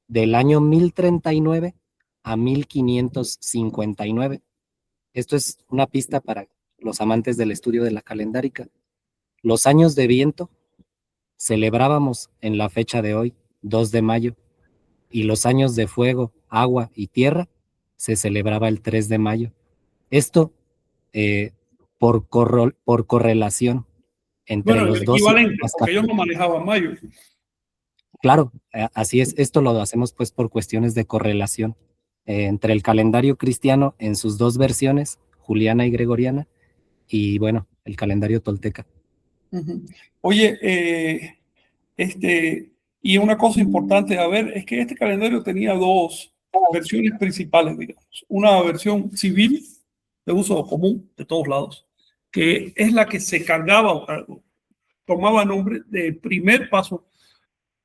del año 1039 a 1559. Esto es una pista para los amantes del estudio de la calendárica. Los años de viento celebrábamos en la fecha de hoy, 2 de mayo, y los años de fuego, agua y tierra se celebraba el 3 de mayo. Esto por correlación entre Bueno, los el dos equivalente, sistemas porque ellos no católicos. manejaban mayo. Claro, así es. Esto lo hacemos pues por cuestiones de correlación entre el calendario cristiano en sus 2 versiones, juliana y gregoriana, y bueno, el calendario tolteca. Uh-huh. Oye, y una cosa importante a ver es que este calendario tenía 2 versiones principales, digamos. Una versión civil de uso común de todos lados, que es la que se cargaba, tomaba nombre del primer paso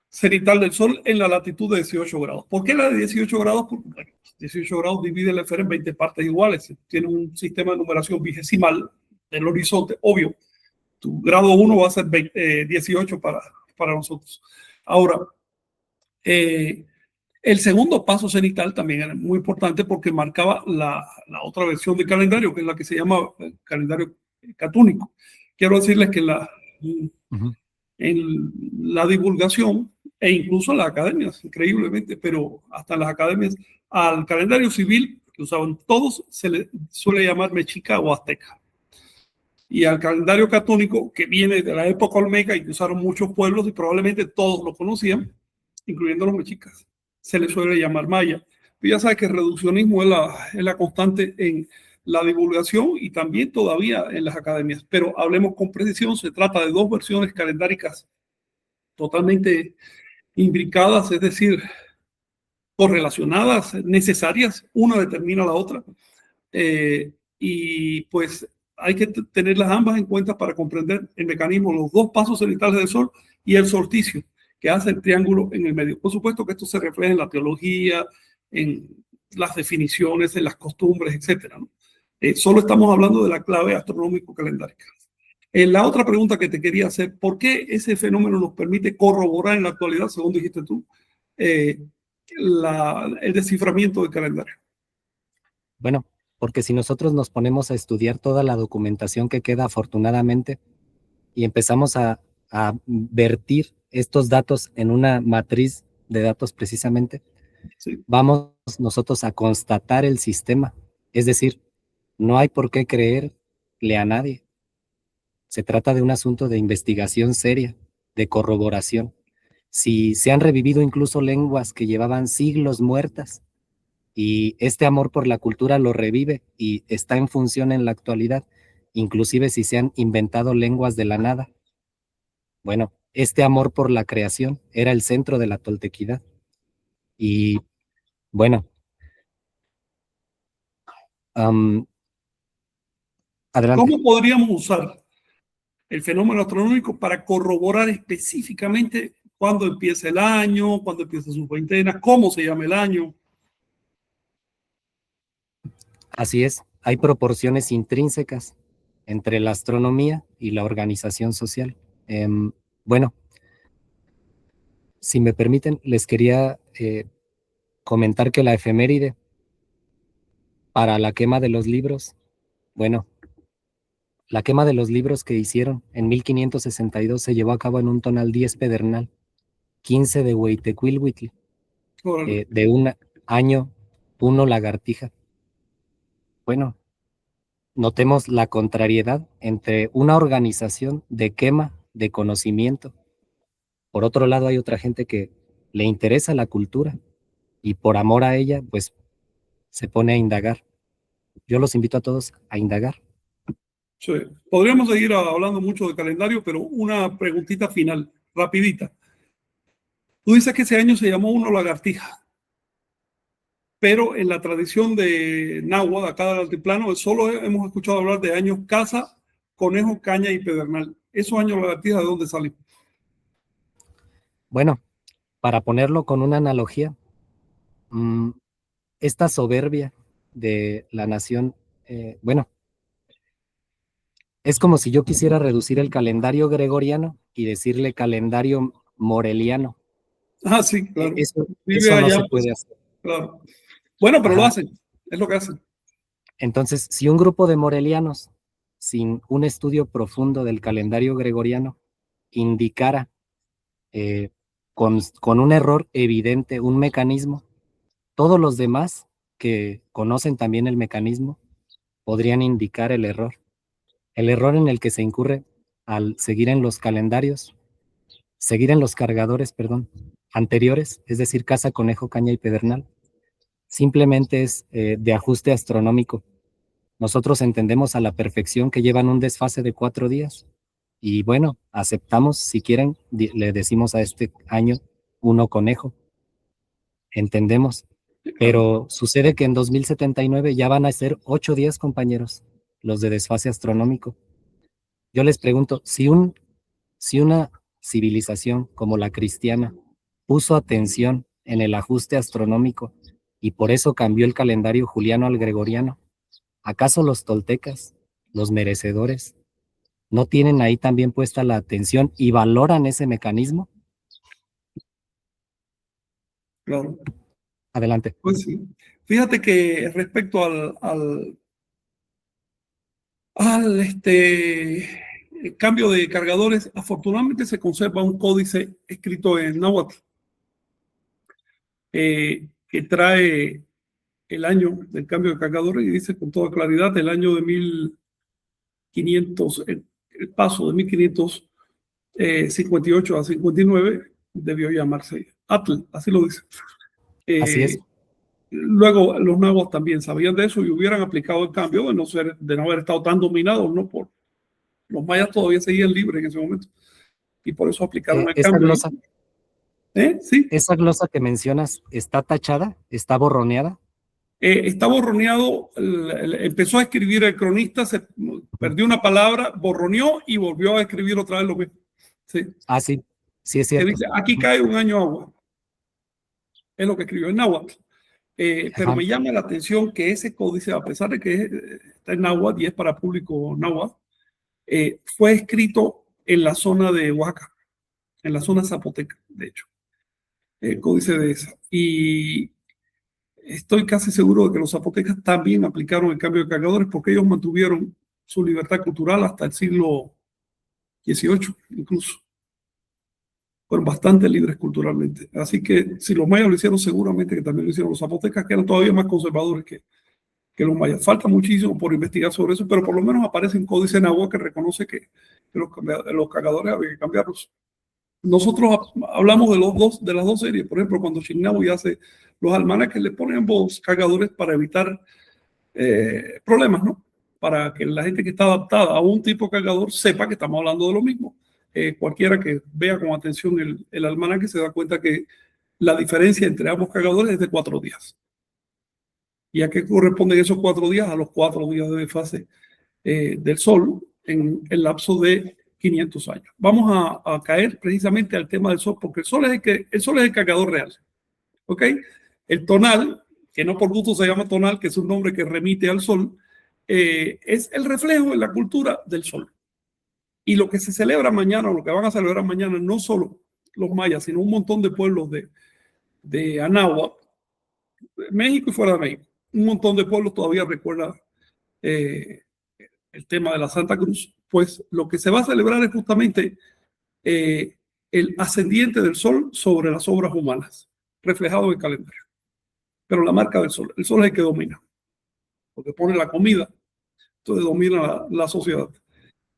cenital del Sol en la latitud de 18 grados. ¿Por qué la de 18 grados? Porque 18 grados divide la esfera en 20 partes iguales. Tiene un sistema de numeración vigesimal del horizonte, obvio. Tu grado 1 va a ser 18 para nosotros. Ahora, el segundo paso cenital también era muy importante porque marcaba la otra versión del calendario, que es la que se llama calendario catúnico. Quiero decirles que en la divulgación e incluso en las academias, increíblemente, pero hasta en las academias, al calendario civil que usaban todos se le suele llamar mexica o azteca. Y al calendario católico, que viene de la época olmeca y que usaron muchos pueblos y probablemente todos lo conocían, incluyendo los mexicas, se le suele llamar maya. Pero ya sabes que el reduccionismo es la constante en la divulgación y también todavía en las academias. Pero hablemos con precisión, se trata de 2 versiones calendáricas totalmente imbricadas, es decir, correlacionadas, necesarias, una determina la otra. Y pues hay que tenerlas ambas en cuenta para comprender el mecanismo, los 2 pasos cenitales del Sol y el solsticio, que hace el triángulo en el medio. Por supuesto que esto se refleja en la teología, en las definiciones, en las costumbres, etc., ¿no? Solo estamos hablando de la clave astronómico-calendárica. La otra pregunta que te quería hacer, ¿por qué ese fenómeno nos permite corroborar en la actualidad, según dijiste tú, el desciframiento del calendario? Bueno, porque si nosotros nos ponemos a estudiar toda la documentación que queda afortunadamente y empezamos a vertir estos datos en una matriz de datos precisamente, Sí. vamos nosotros a constatar el sistema. Es decir, no hay por qué creerle a nadie. Se trata de un asunto de investigación seria, de corroboración. Si se han revivido incluso lenguas que llevaban siglos muertas y este amor por la cultura lo revive y está en función en la actualidad, inclusive si se han inventado lenguas de la nada. Bueno, este amor por la creación era el centro de la toltequidad. Y bueno, adelante. ¿Cómo podríamos usar el fenómeno astronómico para corroborar específicamente cuándo empieza el año, cuándo empieza su veintena, cómo se llama el año? Así es, hay proporciones intrínsecas entre la astronomía y la organización social. Bueno, si me permiten, les quería comentar que la efeméride para la quema de los libros, bueno, la quema de los libros que hicieron en 1562 se llevó a cabo en un tonal 10 pedernal, 15 de Hueytecuilhuitl, de un año 1 lagartija. Bueno, notemos la contrariedad entre una organización de quema de conocimiento. Por otro lado, hay otra gente que le interesa la cultura y por amor a ella, pues se pone a indagar. Yo los invito a todos a indagar. Sí. Podríamos seguir hablando mucho de calendario, pero una preguntita final, rapidita. Tú dices que ese año se llamó uno lagartija, pero en la tradición de náhuatl, de acá del altiplano, solo hemos escuchado hablar de años caza, conejo, caña y pedernal. ¿Esos años lagartijas de dónde salen? Bueno, para ponerlo con una analogía, esta soberbia de la nación, bueno, es como si yo quisiera reducir el calendario gregoriano y decirle calendario moreliano. Ah, sí, claro. Eso Vive no allá, se puede hacer. claro. Bueno, pero lo Ajá. hacen, es lo que hacen. Entonces, si un grupo de morelianos, sin un estudio profundo del calendario gregoriano, indicara con un error evidente un mecanismo, todos los demás que conocen también el mecanismo podrían indicar el error en el que se incurre al seguir en los calendarios, seguir en los cargadores, perdón, anteriores, es decir, caza, conejo, caña y pedernal, simplemente es de ajuste astronómico. Nosotros entendemos a la perfección que llevan un desfase de 4 días y bueno, aceptamos, si quieren, le decimos a este año 1 conejo, entendemos, pero sucede que en 2079 ya van a ser 8 días, compañeros, los de desfase astronómico. Yo les pregunto, si una civilización como la cristiana puso atención en el ajuste astronómico y por eso cambió el calendario juliano al gregoriano, ¿acaso los toltecas, los merecedores, no tienen ahí también puesta la atención y valoran ese mecanismo? Claro. Adelante. Pues sí. Fíjate que respecto al cambio de cargadores, afortunadamente se conserva un códice escrito en náhuatl que trae el año del cambio de cargadores y dice con toda claridad el año de 1500, el paso de 1558 a 59 debió llamarse Atl, así lo dice. Así es. Luego los náhuatl también sabían de eso y hubieran aplicado el cambio de no haber estado tan dominados, ¿no? Por los mayas todavía seguían libres en ese momento y por eso aplicaron el cambio. Sí. Esa glosa que mencionas, ¿está tachada? ¿Está borroneada? Está borroneado, empezó a escribir el cronista, se perdió una palabra, borroneó y volvió a escribir otra vez lo mismo. Sí. Ah, sí, sí es cierto. Dice, aquí cae un año agua. Es lo que escribió en náhuatl. Pero me llama la atención que ese códice, a pesar de que está en náhuatl y es para público náhuatl, fue escrito en la zona de Oaxaca, en la zona zapoteca, de hecho, el códice de esa. Y estoy casi seguro de que los zapotecas también aplicaron el cambio de cargadores porque ellos mantuvieron su libertad cultural hasta el siglo XVIII, incluso. Fueron bastante libres culturalmente. Así que si los mayas lo hicieron, seguramente que también lo hicieron los zapotecas, que eran todavía más conservadores que los mayas. Falta muchísimo por investigar sobre eso, pero por lo menos aparece un códice náhuatl que reconoce que los cargadores había que cambiarlos. Nosotros hablamos de las dos series. Por ejemplo, cuando Shinnawi hace los almanaques, le ponen ambos cargadores para evitar problemas, ¿no? Para que la gente que está adaptada a un tipo de cargador sepa que estamos hablando de lo mismo. Cualquiera que vea con atención el almanaque se da cuenta que la diferencia entre ambos cargadores es de 4 días. ¿Y a qué corresponden esos 4 días? A los 4 días de desfase del Sol en el lapso de 500 años. Vamos a caer precisamente al tema del Sol, porque el Sol es el cargador real. ¿Ok? El tonal, que no por gusto se llama tonal, que es un nombre que remite al Sol, es el reflejo en la cultura del Sol. Y lo que se celebra mañana, o lo que van a celebrar mañana, no solo los mayas, sino un montón de pueblos de Anáhuac, México y fuera de México. Un montón de pueblos todavía recuerdan el tema de la Santa Cruz. Pues lo que se va a celebrar es justamente el ascendiente del Sol sobre las obras humanas, reflejado en el calendario. Pero la marca del Sol, el Sol es el que domina, porque pone la comida, entonces domina la sociedad.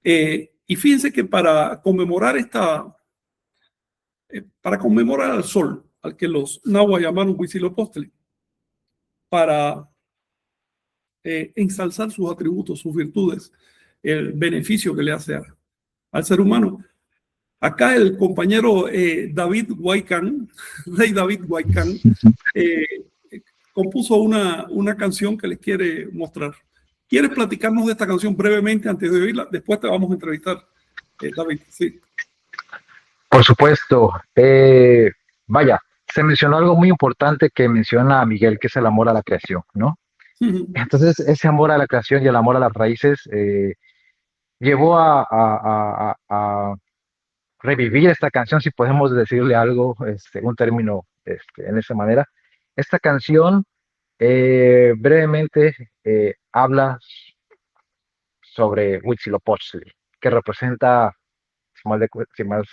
Y fíjense que para conmemorar al Sol, al que los nahuas llamaron Huitzilopochtli, para ensalzar sus atributos, sus virtudes, el beneficio que le hace al ser humano. Acá el compañero David Huaycán, Rey David Huaycán, compuso una canción que les quiere mostrar. ¿Quieres platicarnos de esta canción brevemente antes de oírla? Después te vamos a entrevistar, David. Sí. Por supuesto. Vaya, se mencionó algo muy importante que menciona Miguel, que es el amor a la creación, ¿no? Entonces, ese amor a la creación y el amor a las raíces llevó a revivir esta canción, si podemos decirle algo, un término en esa manera. Esta canción brevemente habla sobre Huitzilopochtli, que representa, si más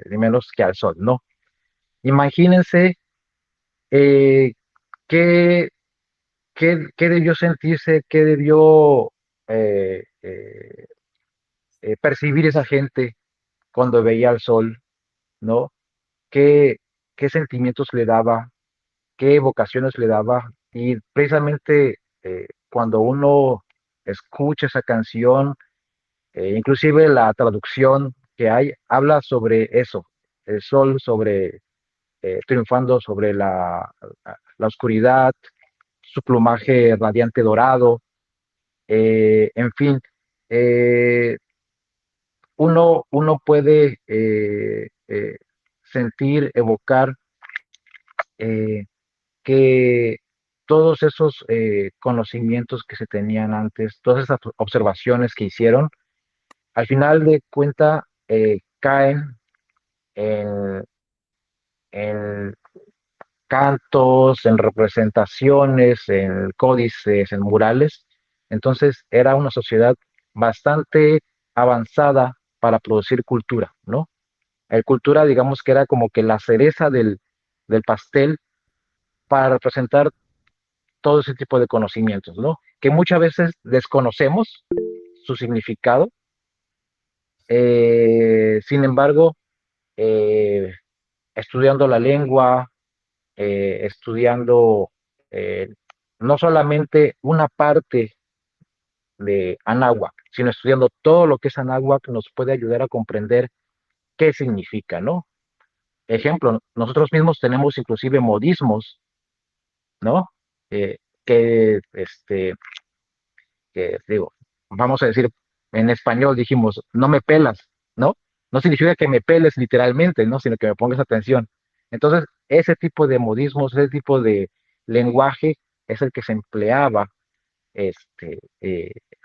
ni menos que al sol, ¿no? Imagínense eh, qué, qué debió sentirse, qué debió percibir esa gente cuando veía al sol, ¿no? ¿Qué, qué sentimientos le daba, qué vocaciones le daba? Y precisamente cuando uno escucha esa canción, inclusive la traducción que hay, habla sobre eso, el sol sobre triunfando sobre la oscuridad, su plumaje radiante dorado, en fin, eh, uno puede sentir, evocar eh, que todos esos conocimientos que se tenían antes, todas esas observaciones que hicieron, al final de cuenta caen en, en cantos, en representaciones, en códices, en murales. Entonces era una sociedad bastante avanzada para producir cultura, ¿no? El cultura, digamos que era como que la cereza del pastel para representar todo ese tipo de conocimientos, ¿no? Que muchas veces desconocemos su significado. Sin embargo, eh, estudiando la lengua, estudiando eh, no solamente una parte de Anáhuac, sino estudiando todo lo que es Anáhuac, nos puede ayudar a comprender qué significa, ¿no? Ejemplo, nosotros mismos tenemos inclusive modismos, ¿no? Eh, que, que digo, vamos a decir, en español dijimos, no me pelas, ¿no? No significa que me peles literalmente, ¿no? Sino que me pongas atención. Entonces, ese tipo de modismos, ese tipo de lenguaje es el que se empleaba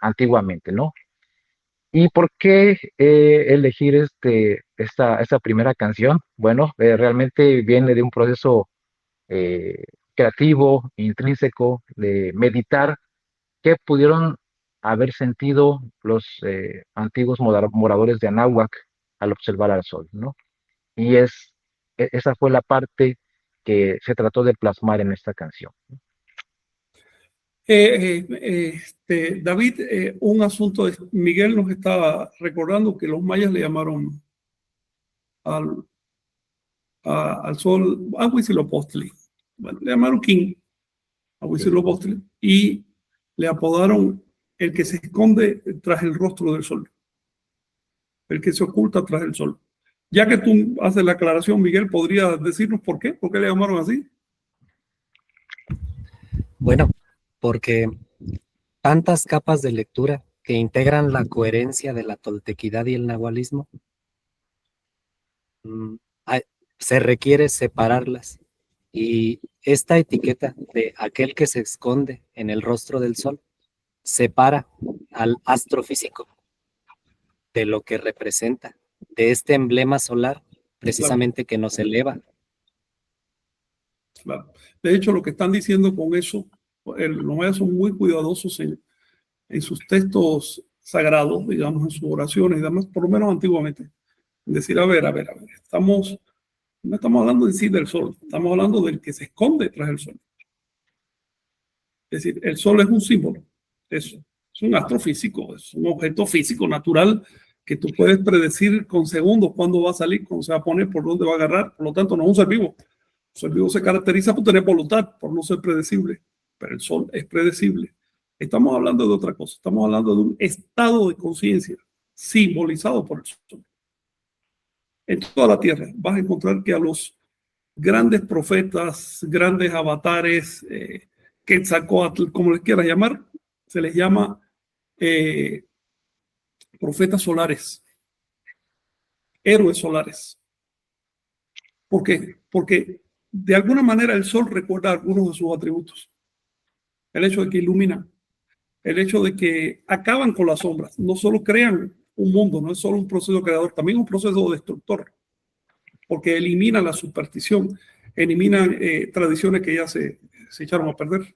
antiguamente, ¿no? ¿Y por qué elegir esta primera canción? Bueno, realmente viene de un proceso eh, creativo, intrínseco, de meditar qué pudieron haber sentido los antiguos moradores de Anáhuac al observar al sol, ¿no? Y esa fue la parte que se trató de plasmar en esta canción. David, un asunto, Miguel nos estaba recordando que los mayas le llamaron al, al sol a Huitzilopochtli. Bueno, le llamaron King a Huitzilopochtli y le apodaron el que se esconde tras el rostro del sol, el que se oculta tras el sol. Ya que tú haces la aclaración, Miguel, ¿podrías decirnos por qué? ¿Por qué le llamaron así? Bueno, porque tantas capas de lectura que integran la coherencia de la toltequidad y el nahualismo, mm, se requiere separarlas. Y esta etiqueta de aquel que se esconde en el rostro del sol separa al astrofísico de lo que representa, de este emblema solar precisamente que nos eleva. Claro. De hecho, lo que están diciendo con eso, los mayas son muy cuidadosos en sus textos sagrados, digamos, en sus oraciones y demás, por lo menos antiguamente. Decir, a ver, no estamos hablando en sí del sol, estamos hablando del que se esconde tras el sol. Es decir, el sol es un símbolo, es un astrofísico, es un objeto físico natural que tú puedes predecir con segundos cuándo va a salir, cuándo se va a poner, por dónde va a agarrar. Por lo tanto, no es un ser vivo. El ser vivo se caracteriza por tener voluntad, por no ser predecible, pero el sol es predecible. Estamos hablando de otra cosa, estamos hablando de un estado de conciencia simbolizado por el sol. En toda la tierra vas a encontrar que a los grandes profetas, grandes avatares, Quetzalcóatl, como les quieras llamar, se les llama profetas solares, héroes solares. ¿Por qué? Porque de alguna manera el sol recuerda algunos de sus atributos. El hecho de que ilumina, el hecho de que acaban con las sombras, no solo crean un mundo, no es solo un proceso creador, también un proceso destructor, porque elimina la superstición, elimina tradiciones que ya se echaron a perder.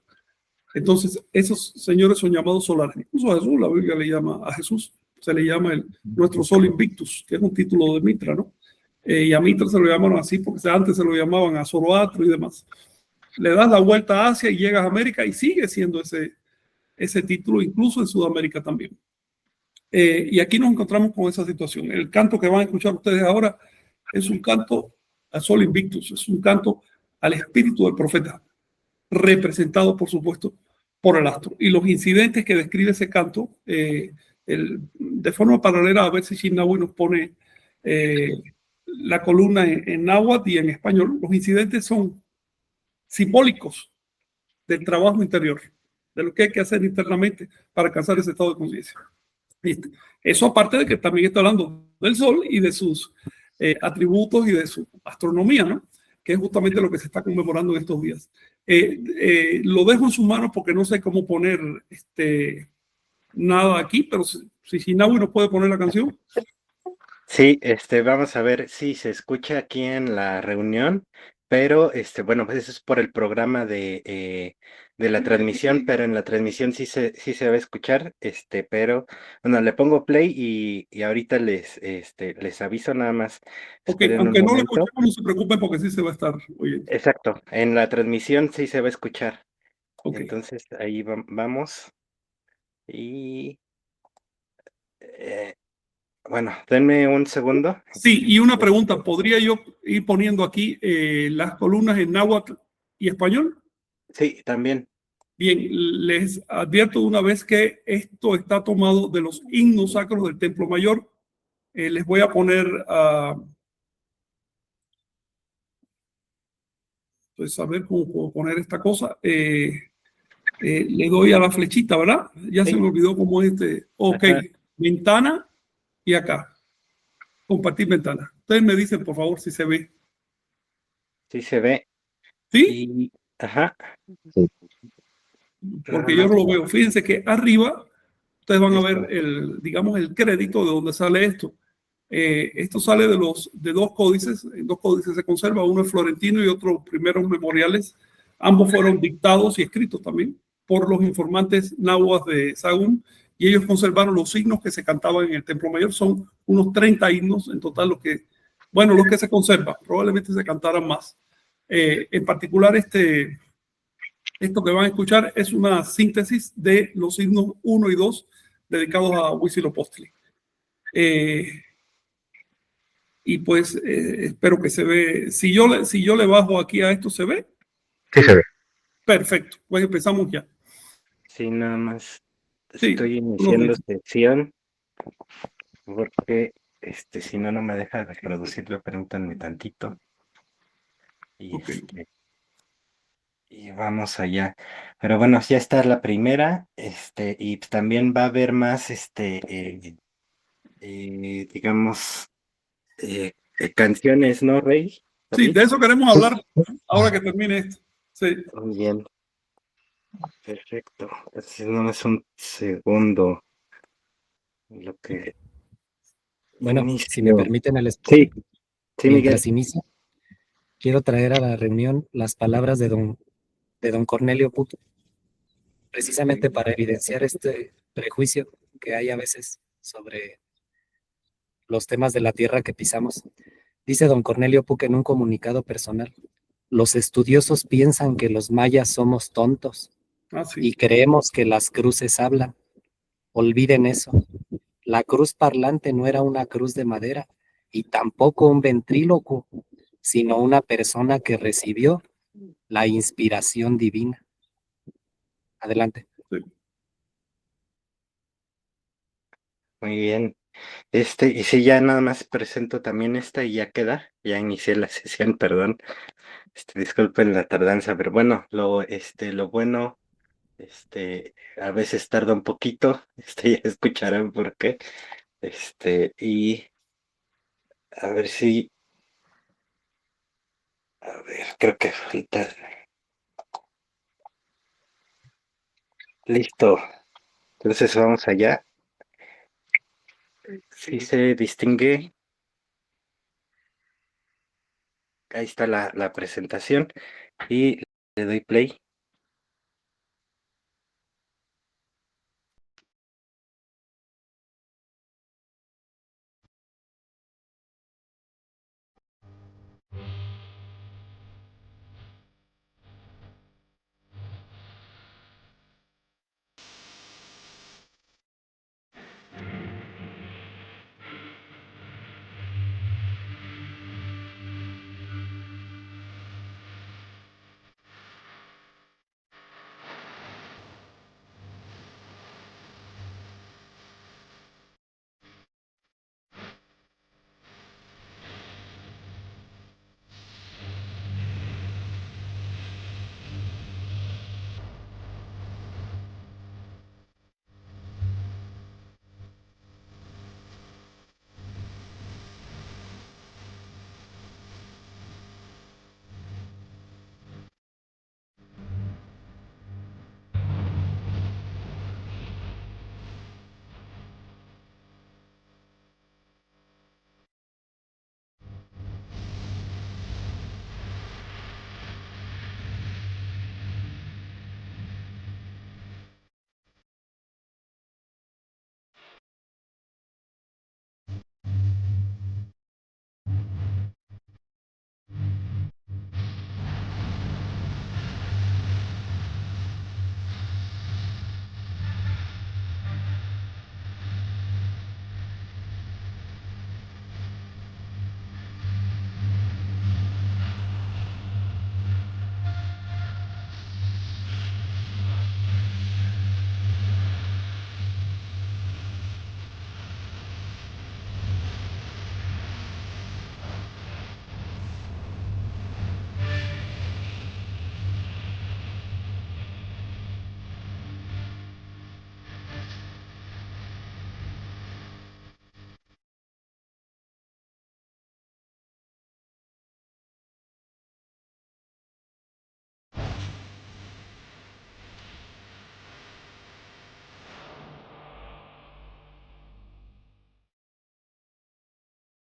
Entonces, esos señores son llamados solares. Incluso a Jesús, la Biblia le llama a Jesús, se le llama nuestro sol invictus, que es un título de Mitra, ¿no? Y a Mitra se lo llamaron así porque antes se lo llamaban a Zoroastro y demás. Le das la vuelta a Asia y llegas a América y sigue siendo ese título, incluso en Sudamérica también. Y aquí nos encontramos con esa situación. El canto que van a escuchar ustedes ahora es un canto al sol invictus, es un canto al espíritu del profeta, representado, por supuesto, por el astro. Y los incidentes que describe ese canto, de forma paralela, a ver si Shinawi nos pone la columna en náhuatl y en español, los incidentes son simbólicos del trabajo interior, de lo que hay que hacer internamente para alcanzar ese estado de conciencia. Eso aparte de que también está hablando del sol y de sus atributos y de su astronomía, ¿no? Que es justamente lo que se está conmemorando en estos días. Lo dejo en sus manos porque no sé cómo poner nada aquí, pero si Shinawi nos puede poner la canción. Sí, vamos a ver si se escucha aquí en la reunión, pero bueno, pues eso es por el programa de la transmisión, pero en la transmisión sí se va a escuchar, pero bueno, le pongo play y ahorita les aviso nada más. Ok, Esperen un aunque no lo momento. escuchemos, no se preocupen porque sí se va a estar oyendo. Exacto, en la transmisión sí se va a escuchar. Ok. Entonces ahí vamos y eh, bueno, denme un segundo. Sí, y una pregunta, ¿podría yo ir poniendo aquí las columnas en náhuatl y español? Sí, también. Bien, les advierto de una vez que esto está tomado de los himnos sacros del Templo Mayor. Les voy a poner, pues a ver cómo puedo poner esta cosa. Le doy a la flechita, ¿verdad? Ya Sí. se me olvidó cómo es Ok, Ajá. ventana y acá. Compartir ventana. Ustedes me dicen, por favor, si se ve. Sí se ve. ¿Sí? Y, ajá. Sí. Porque yo no lo veo. Fíjense que arriba Ustedes van a Listo. ver digamos, el crédito de donde sale esto. Esto sale de dos códices. En dos códices se conserva, uno es florentino y otro primeros memoriales. Ambos fueron dictados y escritos también por los informantes nahuas de Sahagún, y ellos conservaron los signos que se cantaban en el Templo Mayor. Son unos 30 himnos en total los que se conservan. Probablemente se cantaran más. En particular, esto que van a escuchar es una síntesis de los himnos 1 y 2 dedicados a Huitzilopochtli. Y pues espero que se ve. Si yo le bajo aquí a esto, ¿se ve? Sí se ve. Perfecto. Pues empezamos ya. Sí, nada más Sí, estoy unos iniciando 20. sesión porque si no, no me deja de reproducirlo. Permítanme tantito. Y Ok. y vamos allá. Pero bueno, ya está la primera, y también va a haber más, digamos, canciones, ¿no, Rey? Sí, de David. eso queremos hablar ahora que termine esto. Sí. Muy bien, perfecto. Si no es un segundo lo que Bueno, si me inicio. permiten el espacio, Sí, sí, Miguel. mientras inicia, quiero traer a la reunión las palabras de don Cornelio Puto, precisamente para evidenciar este prejuicio que hay a veces sobre los temas de la tierra que pisamos. Dice don Cornelio Puck en un comunicado personal: los estudiosos piensan que los mayas somos tontos Ah, sí. y creemos que las cruces hablan. Olviden eso. La cruz parlante no era una cruz de madera y tampoco un ventrílocuo, sino una persona que recibió la inspiración divina. Adelante. Sí. Muy bien. Y si ya nada más presento también esta y ya queda, ya inicié la sesión, perdón. Disculpen la tardanza, pero bueno, lo bueno, a veces tarda un poquito, ya escucharán por qué. Y a ver si, a ver, creo que falta. Listo. Entonces vamos allá. Sí se distingue. Ahí está la presentación y le doy play.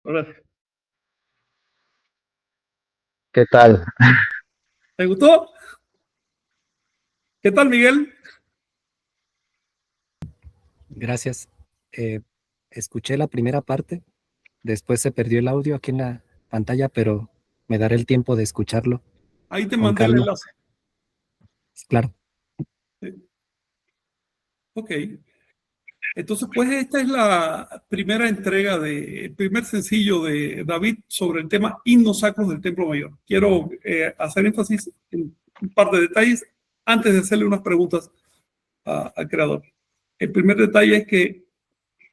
A ver, ¿Qué tal? ¿te gustó? ¿Qué tal, Miguel? Gracias. Eh, Escuché la primera parte, después se perdió el audio aquí en la pantalla, pero me daré el tiempo de escucharlo Ahí te con mandé el calma. enlace. Claro. Ok. Entonces, pues esta es la primera entrega el primer sencillo de David sobre el tema himnos sacros del Templo Mayor. Quiero hacer énfasis en un par de detalles antes de hacerle unas preguntas al creador. El primer detalle es que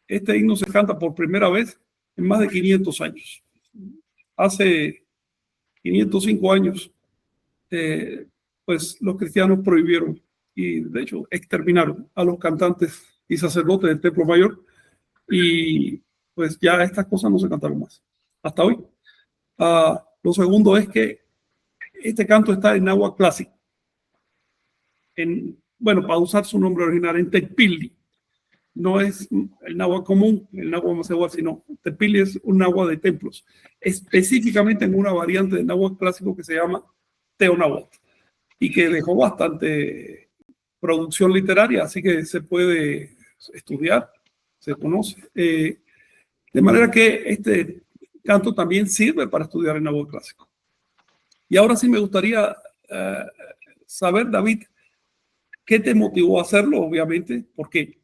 este himno se canta por primera vez en más de 500 años. Hace 505 años, eh, pues los cristianos prohibieron y de hecho exterminaron a los cantantes y sacerdotes del Templo Mayor y pues ya estas cosas no se cantaron más hasta hoy. Lo segundo es que este canto está en náhuatl clásico, bueno, para usar su nombre original, en Tecpili. No es el náhuatl común, el náhuatl macehual, sino Tecpili es un náhuatl de templos, específicamente en una variante de náhuatl clásico que se llama Teonáhuatl y que dejó bastante producción literaria, así que se puede estudiar, se conoce. De manera que este canto también sirve para estudiar el náhuatl clásico. Y ahora sí me gustaría uh, saber, David, ¿qué te motivó a hacerlo? Obviamente, ¿por qué?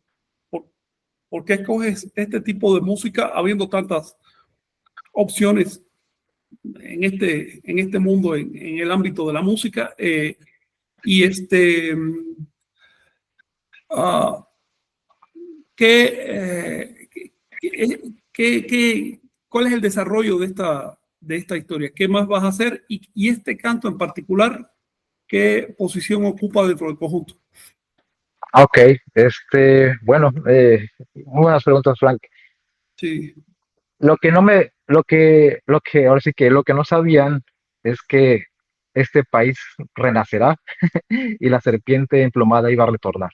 ¿Por qué escoges este tipo de música habiendo tantas opciones en este mundo, en el ámbito de la música? Y uh, ¿qué, ¿cuál es el desarrollo de esta historia? ¿Qué más vas a hacer? Y este canto en particular, ¿qué posición ocupa dentro del conjunto? Ok, bueno, muy buenas preguntas, Frank. Sí. Lo que no ahora sí que lo que no sabían es que este país renacerá y la serpiente emplumada iba a retornar.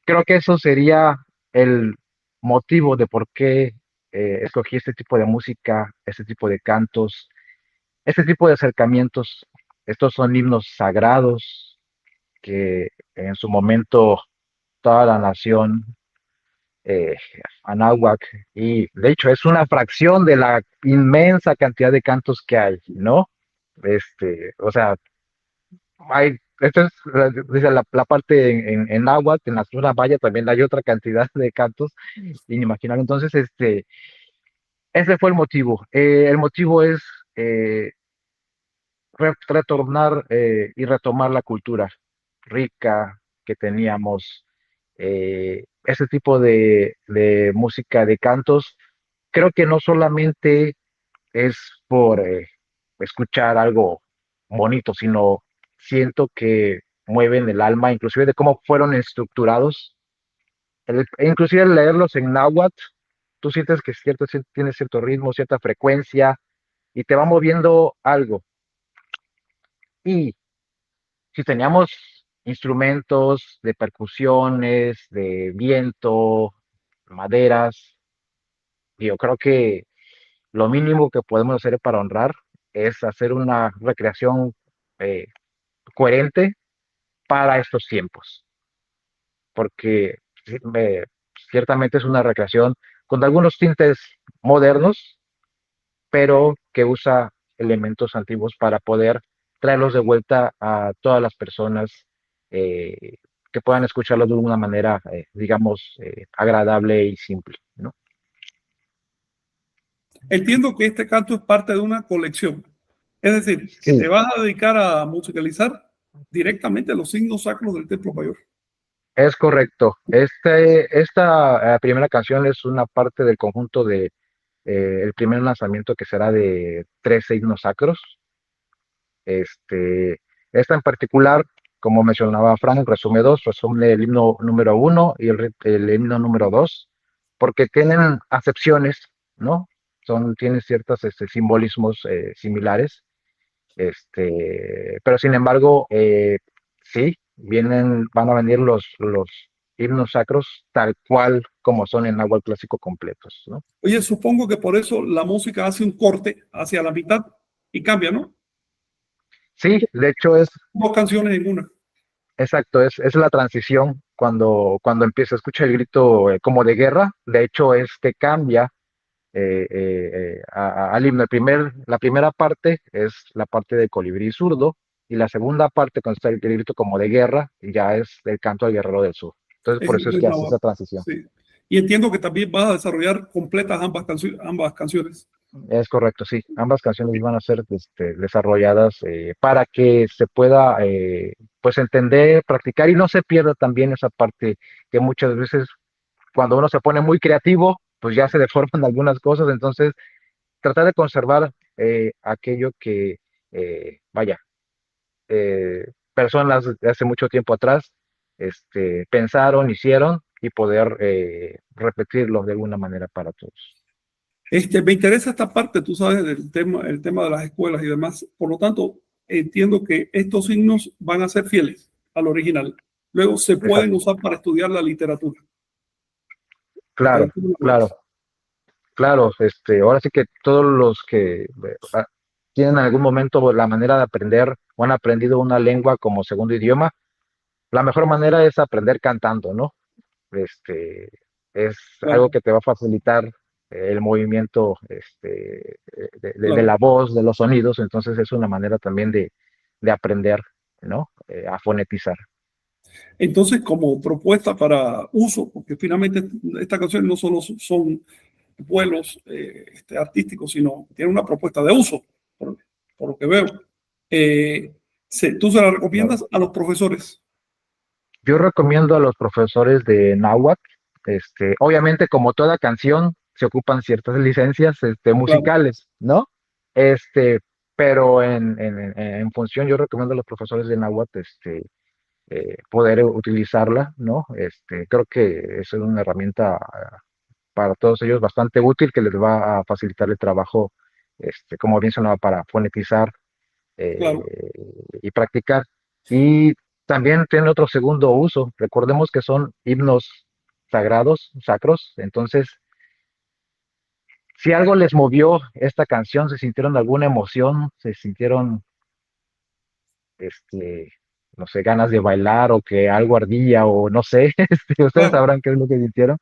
Creo que eso sería el motivo de por qué escogí este tipo de música, este tipo de cantos, este tipo de acercamientos. Estos son himnos sagrados que en su momento toda la nación eh, anáhuac, y de hecho es una fracción de la inmensa cantidad de cantos que hay, ¿no? O sea, esta es dice la parte en náhuatl, en la zona maya también hay otra cantidad de cantos inimaginables. Entonces, ese fue el motivo. El motivo es eh, retornar y retomar la cultura rica que teníamos, ese tipo de música, de cantos. Creo que no solamente es por escuchar algo bonito, sino siento que mueven el alma, inclusive de cómo fueron estructurados. Inclusive al leerlos en náhuatl, tú sientes que tiene cierto ritmo, cierta frecuencia, y te va moviendo algo. Y si teníamos instrumentos de percusiones, de viento, maderas, yo creo que lo mínimo que podemos hacer para honrar es hacer una recreación eh, coherente para estos tiempos, porque sí, ciertamente es una recreación con algunos tintes modernos, pero que usa elementos antiguos para poder traerlos de vuelta a todas las personas eh, que puedan escucharlo de una manera, digamos, agradable y simple, ¿no? Entiendo que este canto es parte de una colección. Es decir, que te Sí, vas a dedicar a musicalizar directamente los signos sacros del Templo Mayor. es correcto. Esta primera canción es una parte del conjunto de el primer lanzamiento que será de 13 himnos sacros. Este, esta en particular, como mencionaba Frank, resume el himno número uno y el himno número dos, porque tienen acepciones, ¿no? Tienen ciertos simbolismos similares, pero sin embargo, sí, van a venir los himnos sacros tal cual como son en náhuatl clásico completos, ¿no? Oye, supongo que por eso la música hace un corte hacia la mitad y cambia, ¿no? Sí, de hecho es, Dos canciones en una. exacto, es la transición cuando empieza a escuchar el grito como de guerra. De hecho, cambia al himno. La primera parte es la parte de colibrí zurdo y la segunda parte, cuando está el grito como de guerra, ya es el canto al guerrero del sur. Entonces, por eso es Es que hace esa náhuatl. transición. Sí. Y entiendo que también vas a desarrollar completas ambas canciones. Es correcto, sí. Ambas canciones van a ser desarrolladas para que se pueda pues entender, practicar y no se pierda también esa parte que muchas veces cuando uno se pone muy creativo, pues ya se deforman algunas cosas. Entonces, tratar de conservar aquello que, vaya, personas de hace mucho tiempo atrás pensaron, hicieron y poder repetirlo de alguna manera para todos. Me interesa esta parte, tú sabes, el tema de las escuelas y demás. Por lo tanto, entiendo que estos signos van a ser fieles al original. Luego se pueden Exacto. usar para estudiar la literatura. Claro, claro, claro. Ahora sí que todos los que tienen en algún momento la manera de aprender o han aprendido una lengua como segundo idioma, la mejor manera es aprender cantando, ¿no? Es algo Claro, que te va a facilitar el movimiento de claro. la voz, de los sonidos. Entonces es una manera también de aprender, ¿no? A fonetizar. Entonces, como propuesta para uso, porque finalmente estas canciones no solo son vuelos artísticos, sino tienen una propuesta de uso, por lo que veo. ¿Tú se la Claro. recomiendas a los profesores? Yo recomiendo a los profesores de náhuatl, obviamente como toda canción se ocupan ciertas licencias Claro, musicales, ¿no? Este, pero en función yo recomiendo a los profesores de náhuatl, poder utilizarla, ¿no? Creo que es una herramienta para todos ellos bastante útil que les va a facilitar el trabajo, como bien sonaba, para fonetizar claro. y practicar. Y también tiene otro segundo uso. Recordemos que son himnos sagrados, sacros. Entonces, si algo les movió esta canción, se sintieron alguna emoción, se sintieron, no sé, ganas de bailar o que algo ardía o no sé, ustedes Claro. sabrán qué es lo que sintieron,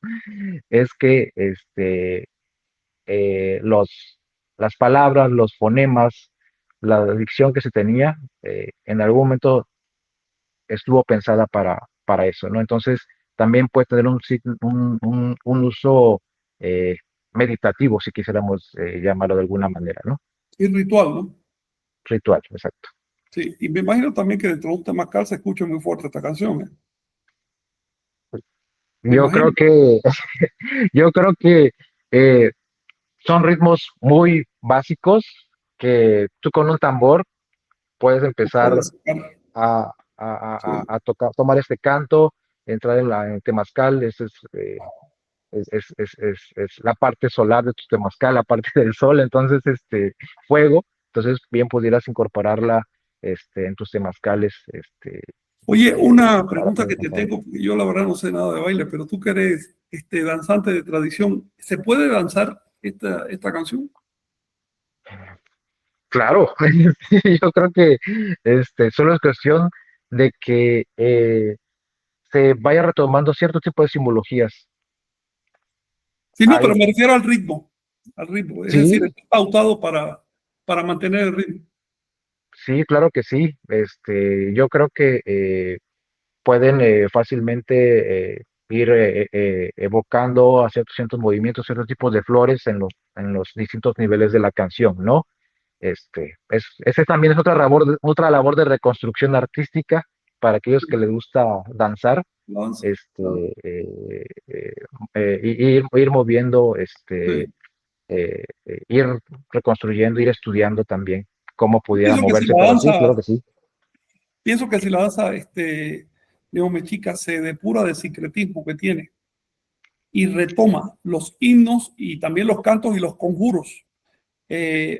es que las palabras, los fonemas, la dicción que se tenía, en algún momento estuvo pensada para eso, ¿no? Entonces, también puede tener un uso eh, meditativo, si quisiéramos llamarlo de alguna manera, ¿no? Y ritual, ¿no? Ritual, exacto. Sí, y me imagino también que dentro de un temazcal se escucha muy fuerte esta canción, ¿eh? Me Yo creo imagino. que, yo creo que eh, son ritmos muy básicos que tú con un tambor puedes empezar Puede sacar. a Sí. tocar, tomar este canto, entrar en temazcal. Ese es la parte solar de tu temazcal, la parte del sol. Entonces, fuego. Entonces, bien pudieras incorporarla en tus temazcales, Oye, una para pregunta poder que te cantar. tengo, porque yo la verdad no sé nada de baile, pero tú que eres danzante de tradición, ¿se puede danzar esta canción? Claro, yo creo que solo es cuestión de que se vaya retomando cierto tipo de simbologías. Sí, no, pero Hay, me refiero al ritmo, es decir, sí, está pautado para mantener el ritmo. sí, claro que sí. Yo creo que pueden fácilmente ir evocando a ciertos movimientos, ciertos tipos de flores en los distintos niveles de la canción, ¿no? Ese también es otra labor de reconstrucción artística para aquellos que les gusta danzar, La danza. Claro. este, y ir moviendo, Sí. ir reconstruyendo, ir estudiando también cómo Yo pudiera moverse, pero sí, claro que sí. pienso que si la danza, neomexica se depura del sincretismo que tiene y retoma los himnos y también los cantos y los conjuros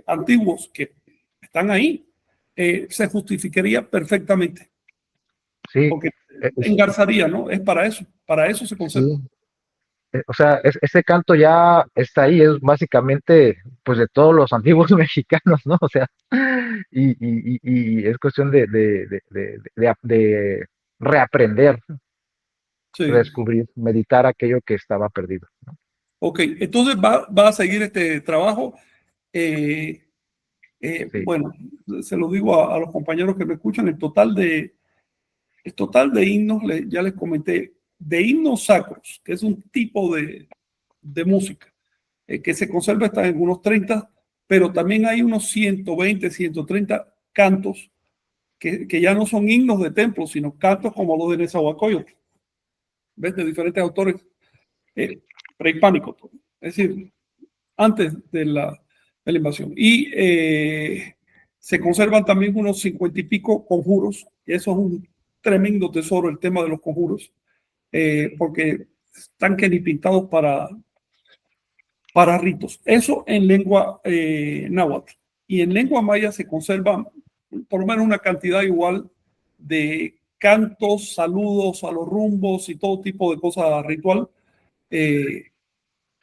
antiguos que están ahí, se justificaría perfectamente, Sí, porque es- engarzaría, ¿no? Es para eso se conserva. sí, o sea, ese canto ya está ahí, es básicamente pues de todos los antiguos mexicanos, ¿no? O sea, y es cuestión de reaprender, Sí. redescubrir, meditar aquello que estaba perdido. Ok, entonces va a seguir este trabajo. Eh, Sí, bueno, se lo digo a los compañeros que me escuchan, el total de himnos, ya les comenté, de himnos sacros, que es un tipo de música, que se conserva hasta en unos 30, pero también hay unos 120, 130 cantos que ya no son himnos de templo, sino cantos como los de Nezahualcóyotl, ¿ves? De diferentes autores prehispánicos, es decir, antes de la invasión. Y se conservan también unos 50 y pico conjuros, y eso es un tremendo tesoro, el tema de los conjuros, porque están que ni pintados para ritos. Eso en lengua náhuatl. Y en lengua maya se conserva por lo menos una cantidad igual de cantos, saludos a los rumbos y todo tipo de cosas ritual. Eh,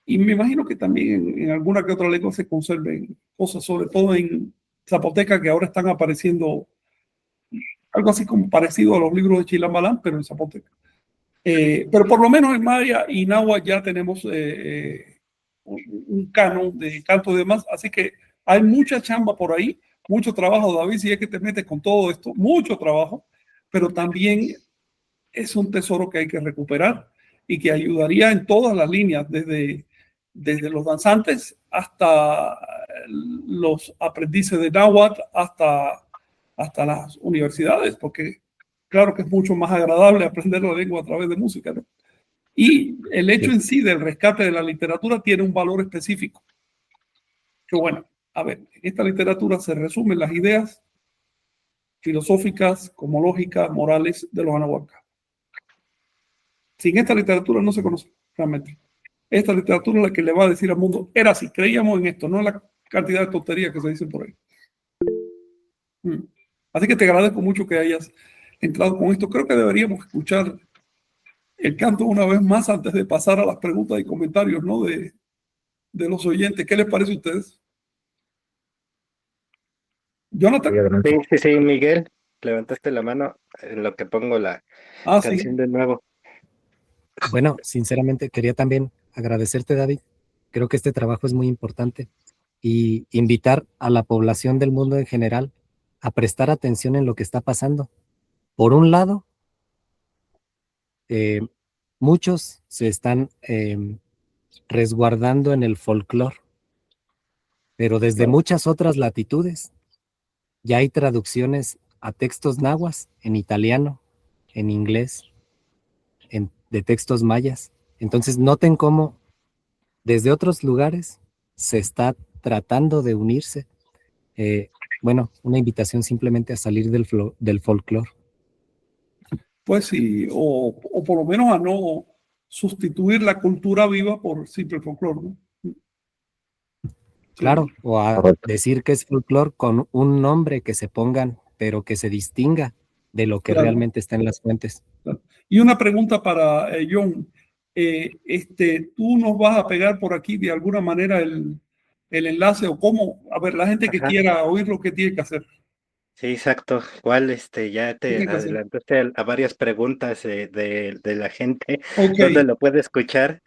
y me imagino que también en alguna que otra lengua se conserven cosas, sobre todo en zapoteca, que ahora están apareciendo algo así como parecido a los libros de Chilambalán, pero en zapoteca. Pero por lo menos en maya y náhuatl ya tenemos un canon de canto y demás, así que hay mucha chamba por ahí, mucho trabajo, David, si es que te metes con todo esto, mucho trabajo, pero también es un tesoro que hay que recuperar y que ayudaría en todas las líneas, desde los danzantes hasta los aprendices de náhuatl, hasta las universidades, porque claro que es mucho más agradable aprender la lengua a través de música, ¿no? Y el hecho sí. en sí del rescate de la literatura tiene un valor específico. Que bueno, a ver, en esta literatura se resumen las ideas filosóficas, cosmológicas, morales de los anahuacas. Sin esta literatura no se conoce realmente. Esta literatura es la que le va a decir al mundo, era así, creíamos en esto, no en la cantidad de tonterías que se dicen por ahí. Mm. Así que te agradezco mucho que hayas entrado con esto. Creo que deberíamos escuchar el canto una vez más antes de pasar a las preguntas y comentarios, ¿no? De los oyentes. ¿Qué les parece a ustedes? Sí, Jonathan. adelante. Sí, sí, sí, Miguel, levantaste la mano en lo que pongo la Ah, canción sí. de nuevo. Bueno, sinceramente quería también agradecerte, David. Creo que este trabajo es muy importante y invitar a la población del mundo en general a prestar atención en lo que está pasando. Por un lado, eh, muchos se están resguardando en el folclore, pero desde Claro. muchas otras latitudes ya hay traducciones a textos nahuas en italiano, en inglés, de textos mayas. Entonces noten cómo desde otros lugares se está tratando de unirse. Eh, bueno, una invitación simplemente a salir del folclore. Pues sí, o por lo menos a no sustituir la cultura viva por simple folclore, ¿no? Claro, Sí. o a Correcto. decir que es folclore con un nombre que se pongan, pero que se distinga de lo que Claro, realmente está en las fuentes. claro. Y una pregunta para John. ¿Tú nos vas a pegar por aquí de alguna manera el enlace o cómo? A ver, la gente que Ajá. quiera oír lo que tiene que hacer. Sí, exacto. Igual, ya ¿Qué te tiene que hacer? adelantaste a varias preguntas de la gente, Ok, ¿dónde lo puede escuchar?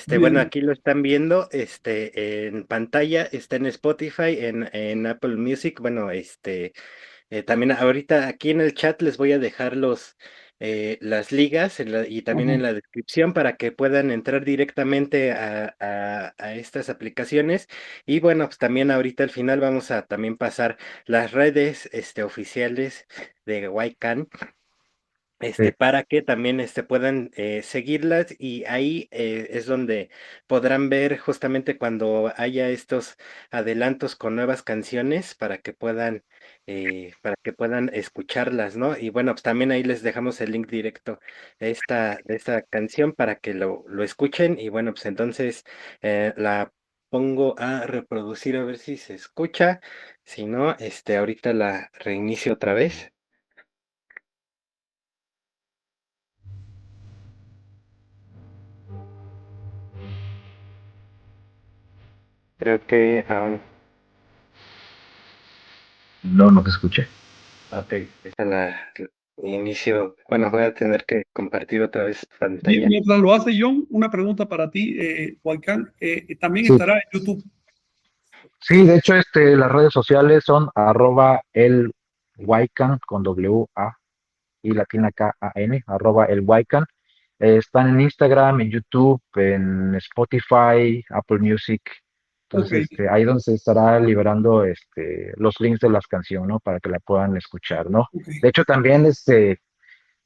Bueno, bien. aquí lo están viendo, en pantalla, está en Spotify, en Apple Music, bueno, también ahorita aquí en el chat les voy a dejar las ligas y también en Ajá. la descripción para que puedan entrar directamente a estas aplicaciones. Y bueno, pues también ahorita al final vamos a también pasar las redes oficiales de YCAN, Sí, para que también puedan seguirlas y ahí es donde podrán ver justamente cuando haya estos adelantos con nuevas canciones para que puedan escucharlas, ¿no? Y bueno, pues también ahí les dejamos el link directo de esta canción para que lo escuchen y bueno, pues entonces la pongo a reproducir a ver si se escucha, si no, ahorita la reinicio otra vez. Creo que aún. No, no te escuché. Ok, esa la inicio. Bueno, voy a tener que compartir otra vez Bien, pantalla. mientras lo hace John, una pregunta para ti, Huaycán. También Sí, estará en YouTube. sí, de hecho, las redes sociales son @el Waican con W-A y latina K-A-N, @el Waican. Están en Instagram, en YouTube, en Spotify, Apple Music. Ok, Entonces, ahí donde se estará liberando los links de las canciones, ¿no? Para que la puedan escuchar, ¿no? ok. De hecho, también,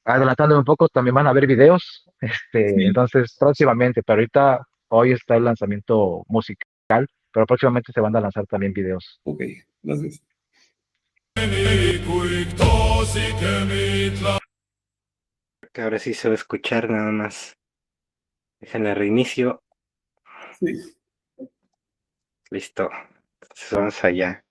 adelantándome un poco, también van a haber videos, Sí, entonces próximamente, pero ahorita, hoy está el lanzamiento musical, pero próximamente se van a lanzar también videos. ok. Gracias. Que ahora sí se va a escuchar nada más. Déjenle reinicio. Sí. Listo. Entonces vamos allá.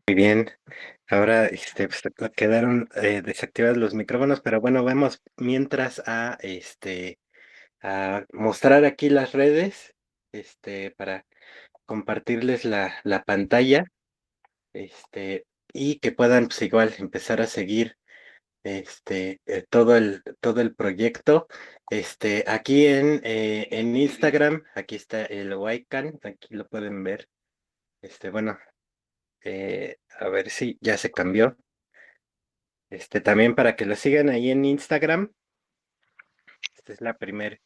Muy bien. Ahora pues, quedaron desactivados los micrófonos, pero bueno, vamos mientras a mostrar aquí las redes, para compartirles la pantalla, y que puedan pues igual empezar a seguir todo el proyecto. Aquí en Instagram, aquí está el Waican, aquí lo pueden ver. Bueno, a ver si ya se cambió. También para que lo sigan ahí en Instagram. Esta es la primer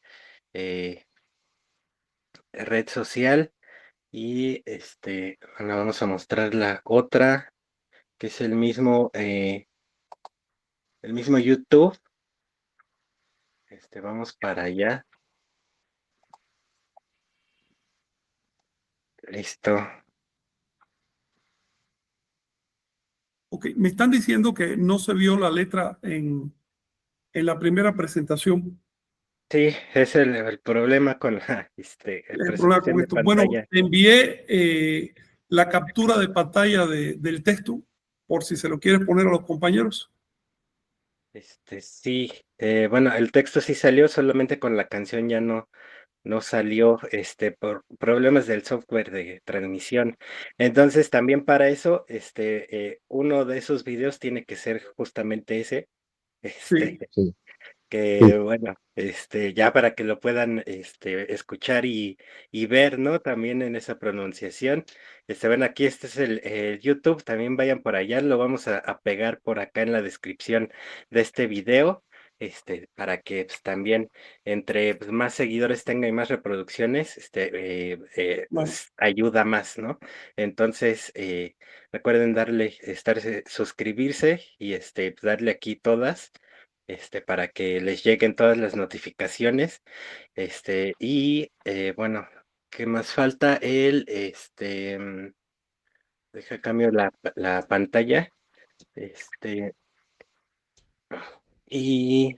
eh, red social. Y bueno, vamos a mostrar la otra, que es el mismo YouTube. Vamos para allá. Listo. Ok, me están diciendo que no se vio la letra en la primera presentación. Sí, es el problema con la El problema presentación con de esto. Bueno, pantalla. envié la captura de pantalla del texto, por si se lo quieres poner a los compañeros. Sí, bueno, el texto sí salió, solamente con la canción ya no, no salió por problemas del software de transmisión. Entonces, también para eso, uno de esos videos tiene que ser justamente ese, este, Sí, Sí, sí. que bueno, ya para que lo puedan, escuchar y ver, ¿no? También en esa pronunciación. Ven aquí, este es el YouTube, también vayan por allá, lo vamos a pegar por acá en la descripción de este video, para que, pues, también entre, pues, más seguidores tenga y más reproducciones, bueno, ayuda más, ¿no? Entonces, recuerden suscribirse y, pues, darle aquí todas, para que les lleguen todas las notificaciones, bueno, ¿qué más falta? Deja cambio la pantalla, este, y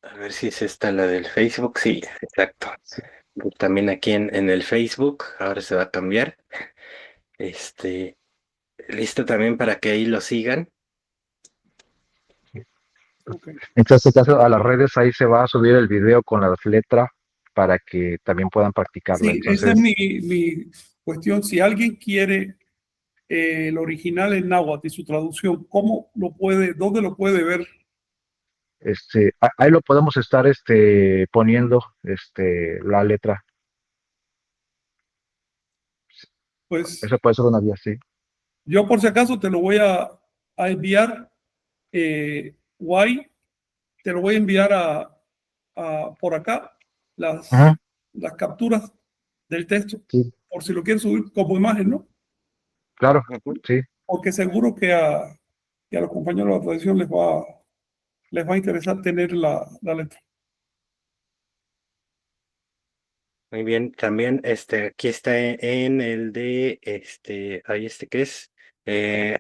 a ver si es esta la del Facebook, sí, exacto. Y también aquí en el Facebook, ahora se va a cambiar, este, listo también para que ahí lo sigan. ok. En este caso, a las redes ahí se va a subir el video con las letras para que también puedan practicarlo. Sí, esa es Entonces, mi cuestión. Si alguien quiere el original en náhuatl y su traducción, ¿cómo lo puede, dónde lo puede ver? ahí lo podemos estar poniendo la letra. Pues Eso puede ser una vía, sí. yo por si acaso te lo voy a enviar, Guay, te lo voy a enviar por acá, Ajá, las capturas del texto, sí, por si lo quieres subir como imagen, ¿no? claro, Ujú. sí. Porque seguro que a los compañeros de la tradición les va a interesar tener la letra. Muy bien, también aquí está en el de ahí ¿qué es?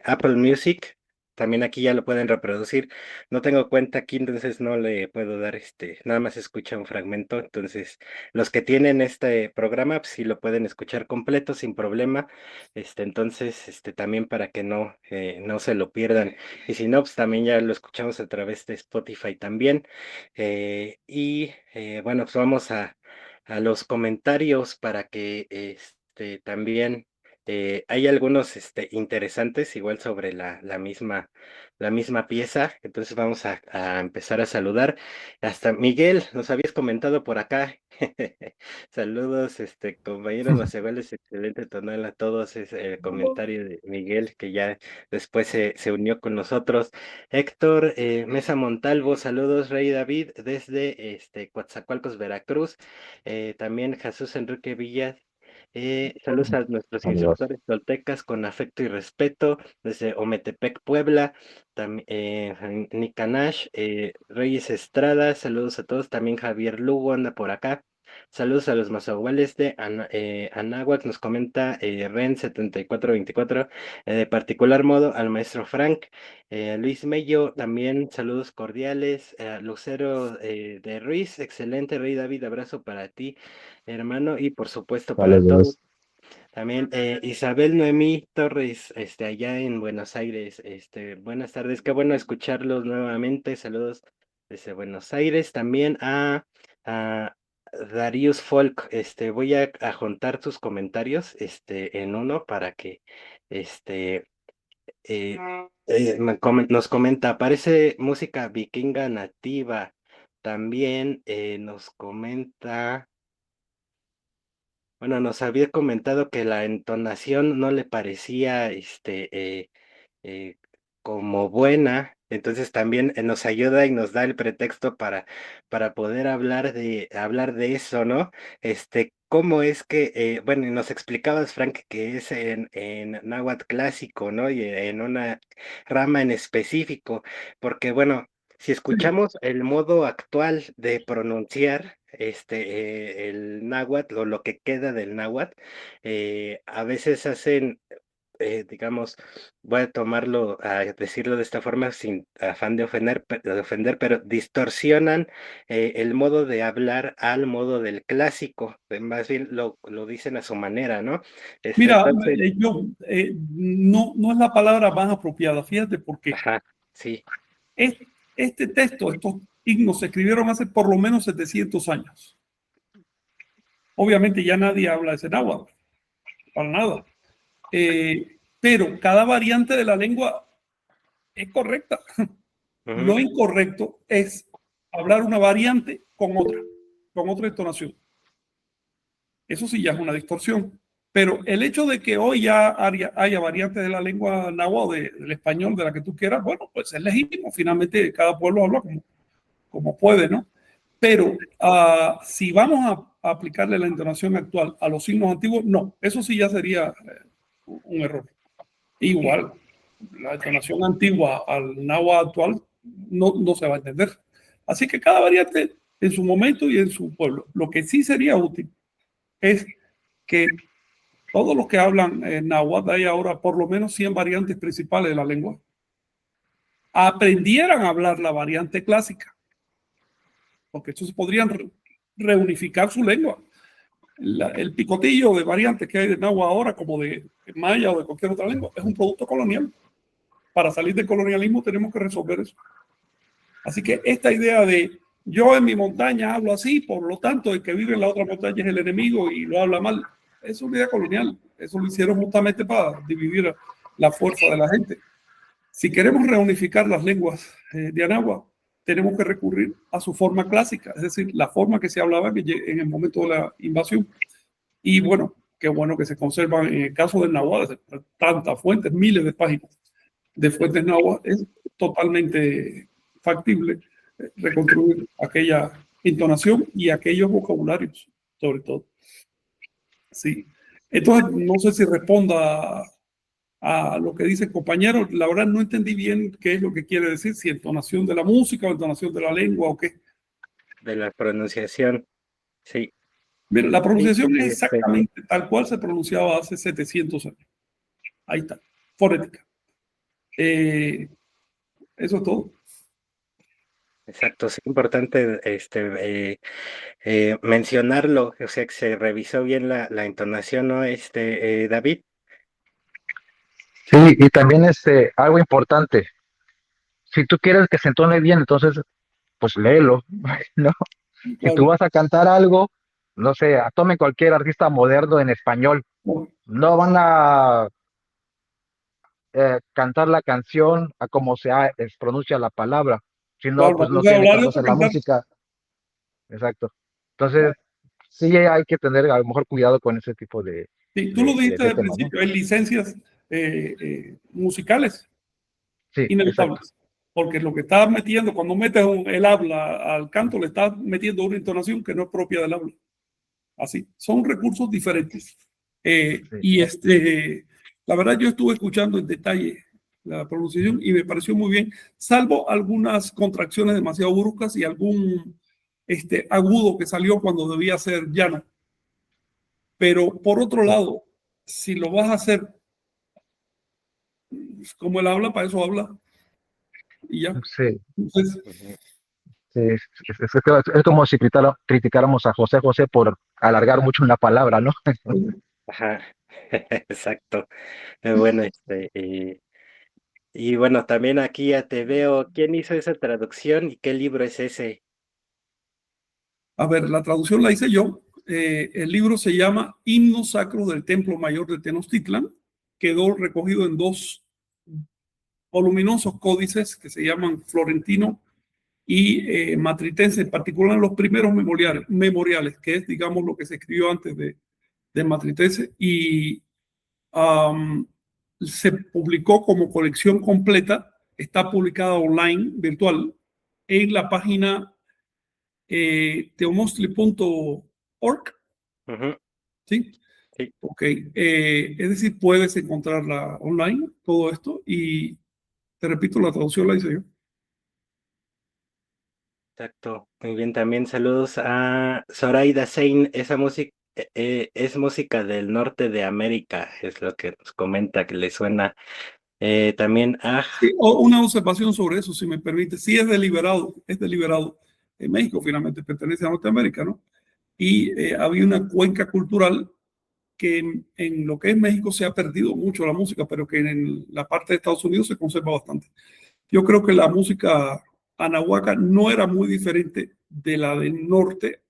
Apple Music. También aquí ya lo pueden reproducir. No tengo cuenta aquí, entonces no le puedo dar nada más escucha un fragmento. Entonces, los que tienen este programa, pues sí lo pueden escuchar completo sin problema. Entonces, también para que no se lo pierdan. Y si no, pues también ya lo escuchamos a través de Spotify también. Bueno, pues vamos a los comentarios para que también hay algunos interesantes, igual sobre la misma pieza. Entonces vamos a empezar a saludar. Hasta Miguel, nos habías comentado por acá. Saludos, compañeros Macebales, excelente tonal a todos. Es el comentario de Miguel, que ya después se unió con nosotros. Héctor Mesa Montalvo, saludos, Rey David, desde Coatzacoalcos, Veracruz. También Jesús Enrique Villas. Saludos a nuestros Saludos. instructores toltecas con afecto y respeto desde Ometepec, Puebla. Nicanash, Reyes Estrada, saludos a todos. También Javier Lugo anda por acá. Saludos a los mazahuales de Anáhuac, nos comenta Ren 7424, de particular modo al maestro Frank. Luis Mello, también saludos cordiales. Lucero de Ruiz, excelente, Rey David, abrazo para ti, hermano, y por supuesto para todos. Saludos. También Isabel Noemí Torres, allá en Buenos Aires, buenas tardes, qué bueno escucharlos nuevamente, saludos desde Buenos Aires. También a Darius Folk, voy a juntar tus comentarios, en uno para que, este, eh, nos comenta, aparece música vikinga nativa. También nos comenta, bueno, nos había comentado que la entonación no le parecía, eh, como buena, entonces también nos ayuda y nos da el pretexto para poder hablar de eso, ¿no? ¿Cómo es que, bueno, y nos explicabas, Frank, que es en náhuatl clásico, ¿no? Y en una rama en específico, porque bueno, si Sí. escuchamos el modo actual de pronunciar, el náhuatl o lo que queda del náhuatl, a veces hacen, digamos, voy a tomarlo, a decirlo de esta forma sin afán de ofender, pero distorsionan el modo de hablar al modo del clásico, más bien lo dicen a su manera, ¿no? Mira, Entonces, no es la palabra más apropiada, fíjate por qué. ajá, sí, Es- Este texto, estos himnos se escribieron hace por lo menos 700 años. Obviamente ya nadie habla ese náhuatl, para nada. Pero cada variante de la lengua es correcta. Lo incorrecto es hablar una variante con otra entonación. Eso sí ya es una distorsión. Pero el hecho de que hoy ya haya variantes de la lengua náhuatl, del español, de la que tú quieras, bueno, pues es legítimo. Finalmente cada pueblo habla como puede, ¿no? Pero si vamos a aplicarle la entonación actual a los signos antiguos, no. Eso sí ya sería un error. Igual, la entonación antigua al náhuatl actual no se va a entender. Así que cada variante en su momento y en su pueblo. Lo que sí sería útil es que todos los que hablan náhuatl, hay ahora por lo menos 100 variantes principales de la lengua, aprendieran a hablar la variante clásica, porque entonces podrían reunificar su lengua. El picotillo de variantes que hay de náhuatl ahora, como de maya o de cualquier otra lengua, es un producto colonial. Para salir del colonialismo tenemos que resolver eso. Así que esta idea de yo en mi montaña hablo así, por lo tanto el que vive en la otra montaña es el enemigo y lo habla mal, es una idea colonial. Eso lo hicieron justamente para dividir la fuerza de la gente. Si queremos reunificar las lenguas de Anáhuac, tenemos que recurrir a su forma clásica, es decir, la forma que se hablaba en el momento de la invasión. Y bueno, qué bueno que se conservan en el caso del náhuatl, tantas fuentes, miles de páginas de fuentes náhuatl, es totalmente factible reconstruir aquella entonación y aquellos vocabularios, sobre todo. Sí. Entonces, no sé si responda a lo que dice el compañero. La verdad no entendí bien qué es lo que quiere decir, si entonación de la música o entonación de la lengua o qué. De la pronunciación, sí. Mira, la pronunciación Sí, es exactamente tal cual se pronunciaba hace 700 años. Ahí está, fonética. Eso es todo. Exacto, es importante mencionarlo, o sea, que se revisó bien la entonación, ¿no? David. Sí, y también algo importante, si tú quieres que se entone bien, entonces, pues léelo, ¿no? Si tú Claro. vas a cantar algo, no sé, tome cualquier artista moderno en español, no van a cantar la canción a como pronuncia la palabra, sino Claro, pues una no cosa es tiene hablar y otra conocer la cantar. música. Exacto. Entonces, sí hay que tener a lo mejor cuidado con ese tipo Sí, tú lo dijiste de al temas, ¿no? principio, hay licencias musicales Sí, exacto. inevitables, porque lo que estás metiendo, cuando metes el habla al canto, le estás metiendo una entonación que no es propia del habla. Así, son recursos diferentes. Sí. Y la verdad yo estuve escuchando en detalle la pronunciación y me pareció muy bien, salvo algunas contracciones demasiado bruscas y algún agudo que salió cuando debía ser llano. Pero por otro lado, si lo vas a hacer como él habla, para eso habla y ya. Sí. Entonces, Ujú. Sí, es como si criticáramos a José José por alargar mucho una palabra, ¿no? Ajá, exacto. Bueno, y bueno, también aquí ya te veo, ¿quién hizo esa traducción y qué libro es ese? a ver, la traducción la hice yo. El libro se llama Himnos Sacros del Templo Mayor de Tenochtitlan. Quedó recogido en dos voluminosos códices que se llaman Florentino y Matritense, en particular los primeros memoriales, que es, digamos, lo que se escribió antes de Matritense. Y se publicó como colección completa, está publicada online, virtual, en la página teomostli.org, Ujú, ¿sí? sí, Ok, es decir, puedes encontrarla online, todo esto, y te repito, la traducción la hice yo. exacto. Muy bien, también saludos a Zoraida Sein, esa música es música del norte de América, es lo que nos comenta que le suena. También a Una observación sobre eso, si me permite. Sí, es deliberado, es deliberado. En México finalmente pertenece a Norteamérica, ¿no? Y había una cuenca cultural que en lo que es México se ha perdido mucho la música, pero que en la parte de Estados Unidos se conserva bastante. Yo creo que la música Anahuaca no era muy diferente de la del norte,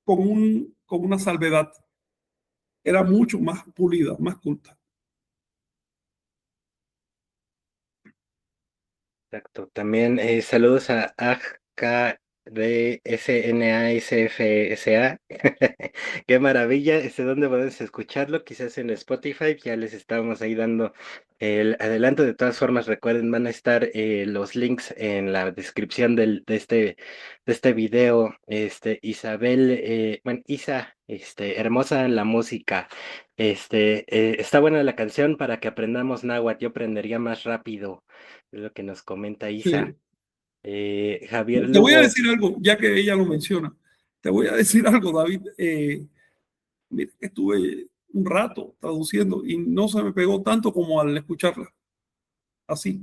con una salvedad. Era mucho más pulida, más culta. Exacto. También saludos a AJK de SNASFSA. Qué maravilla. ¿Dónde puedes escucharlo? Quizás en Spotify. Ya les estamos ahí dando el adelanto. De todas formas, recuerden, van a estar los links en la descripción de este video. Isabel, bueno, Isa, hermosa la música. Está buena la canción para que aprendamos náhuatl. Yo aprendería más rápido. Es lo que nos comenta Isa. Sí. Javier Te voy a Lugo, decir algo, ya que ella lo menciona. Te voy a decir algo, David. Mira que estuve un rato traduciendo y no se me pegó tanto como al escucharla. Así.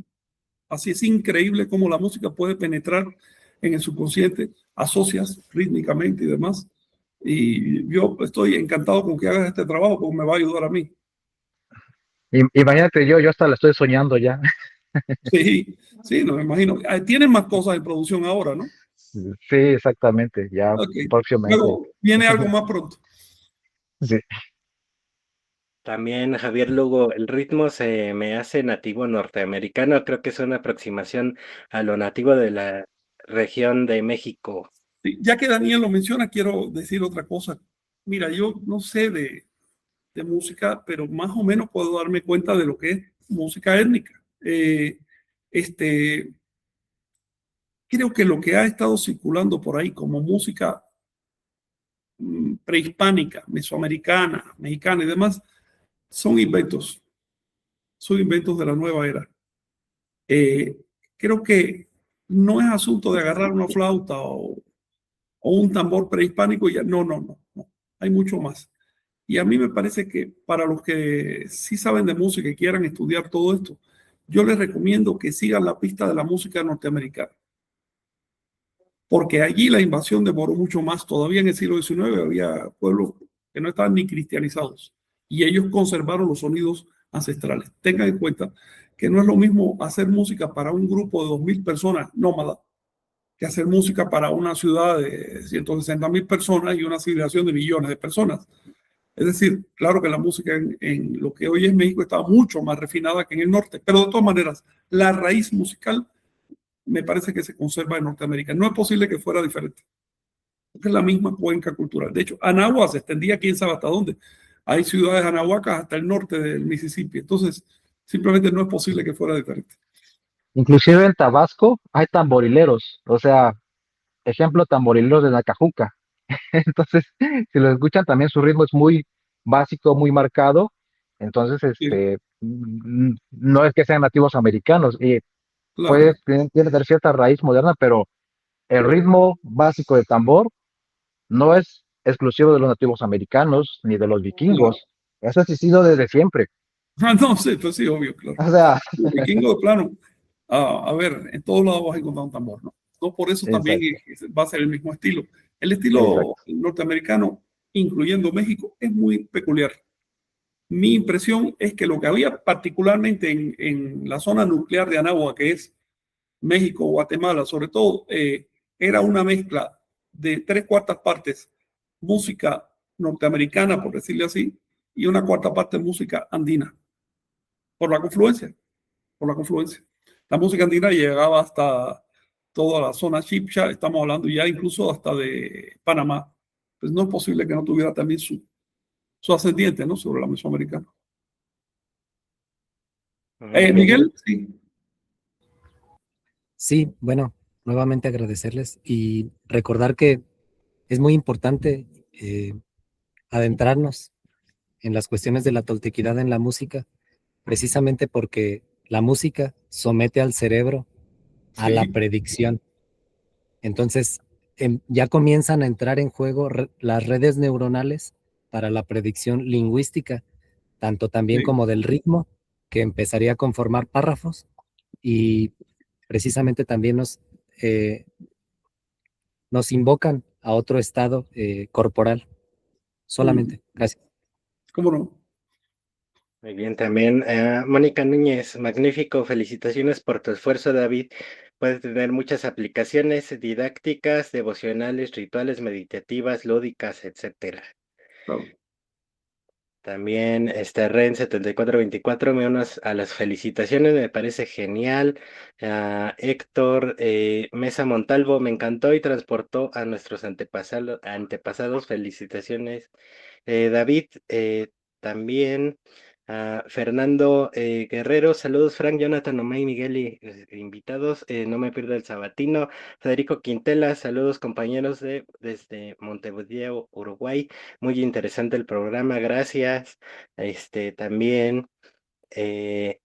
Así es increíble cómo la música puede penetrar en el subconsciente, asocias rítmicamente y demás. Y yo estoy encantado con que hagas este trabajo porque me va a ayudar a mí. Imagínate, yo hasta la estoy soñando ya. Sí, sí, no me imagino. Tienen más cosas en producción ahora, ¿no? Sí, exactamente, ya Ok. próximamente. Luego viene algo más pronto. Sí. también Javier Lugo, el ritmo se me hace nativo norteamericano, creo que es una aproximación a lo nativo de la región de México. Sí, ya que Daniel lo menciona, quiero decir otra cosa. Mira, yo no sé de música, pero más o menos puedo darme cuenta de lo que es música étnica. Este, creo que lo que ha estado circulando por ahí como música prehispánica, mesoamericana, mexicana y demás, son son inventos de la nueva era. Eh, creo que no es asunto de agarrar una flauta o un tambor prehispánico y ya, no, hay mucho más. Y a mí me parece que para los que sí saben de música y quieran estudiar todo esto, yo les recomiendo que sigan la pista de la música norteamericana, porque allí la invasión demoró mucho más. Todavía en el siglo XIX había pueblos que no estaban ni cristianizados y ellos conservaron los sonidos ancestrales. Tengan en cuenta que no es lo mismo hacer música para un grupo de 2.000 personas nómadas que hacer música para una ciudad de 160.000 personas y una civilización de millones de personas. Es decir, claro que la música en lo que hoy es México está mucho más refinada que en el norte, pero de todas maneras, la raíz musical me parece que se conserva en Norteamérica. No es posible que fuera diferente. Es la misma cuenca cultural. De hecho, Anáhuac se extendía quién sabe hasta dónde. Hay ciudades anahuacas hasta el norte del Mississippi. Entonces, simplemente no es posible que fuera diferente. Inclusive en Tabasco hay tamborileros, o sea, ejemplo, tamborileros de Nacajuca. Entonces, si lo escuchan, también su ritmo es muy básico, muy marcado. Entonces, Sí, no es que sean nativos americanos, y claro. tiene tener cierta raíz moderna, pero el ritmo básico de tambor no es exclusivo de los nativos americanos ni de los Claro. vikingos. Eso ha existido desde siempre. Ah, no sé, pues sí, obvio, claro. O sea, Los vikingos de plano. A ver, en todos lados vas a encontrar un tambor, ¿no? No por eso también exacto, va a ser el mismo estilo. El estilo exacto. norteamericano, incluyendo México, es muy peculiar. Mi impresión es que lo que había particularmente en la zona nuclear de Anáhuac, que es México, Guatemala, sobre todo, era una mezcla de tres cuartas partes música norteamericana, por decirlo así, y una cuarta parte música andina, por la confluencia, por la confluencia. La música andina llegaba hasta toda la zona Chipcha, estamos hablando ya incluso hasta de Panamá. Pues no es posible que no tuviera también su ascendiente, ¿no? Sobre la mesoamericana. Muy bien. Miguel, sí. Sí, bueno, nuevamente agradecerles y recordar que es muy importante adentrarnos en las cuestiones de la toltequidad en la música, precisamente porque la música somete al cerebro a la Sí, predicción. Entonces, ya comienzan a entrar en juego las redes neuronales para la predicción lingüística, tanto también sí. como del ritmo, que empezaría a conformar párrafos y precisamente también eh, nos invocan a otro estado corporal. Mm, Solamente. Gracias. ¿cómo no? Muy bien, también Mónica Núñez, magnífico, felicitaciones por tu esfuerzo, David. puede tener muchas aplicaciones didácticas, devocionales, rituales, meditativas, lúdicas, etcétera. Claro. También Ren 7424 me uno a las felicitaciones, me parece genial. Héctor Mesa Montalvo, me encantó y transportó a nuestros antepasados. Felicitaciones. David, también. Fernando Guerrero, saludos Frank, Jonathan, Omay, Miguel y invitados. No me pierdo el sabatino. Federico Quintela, saludos compañeros desde Montevideo, Uruguay. Muy interesante el programa, gracias. También eh,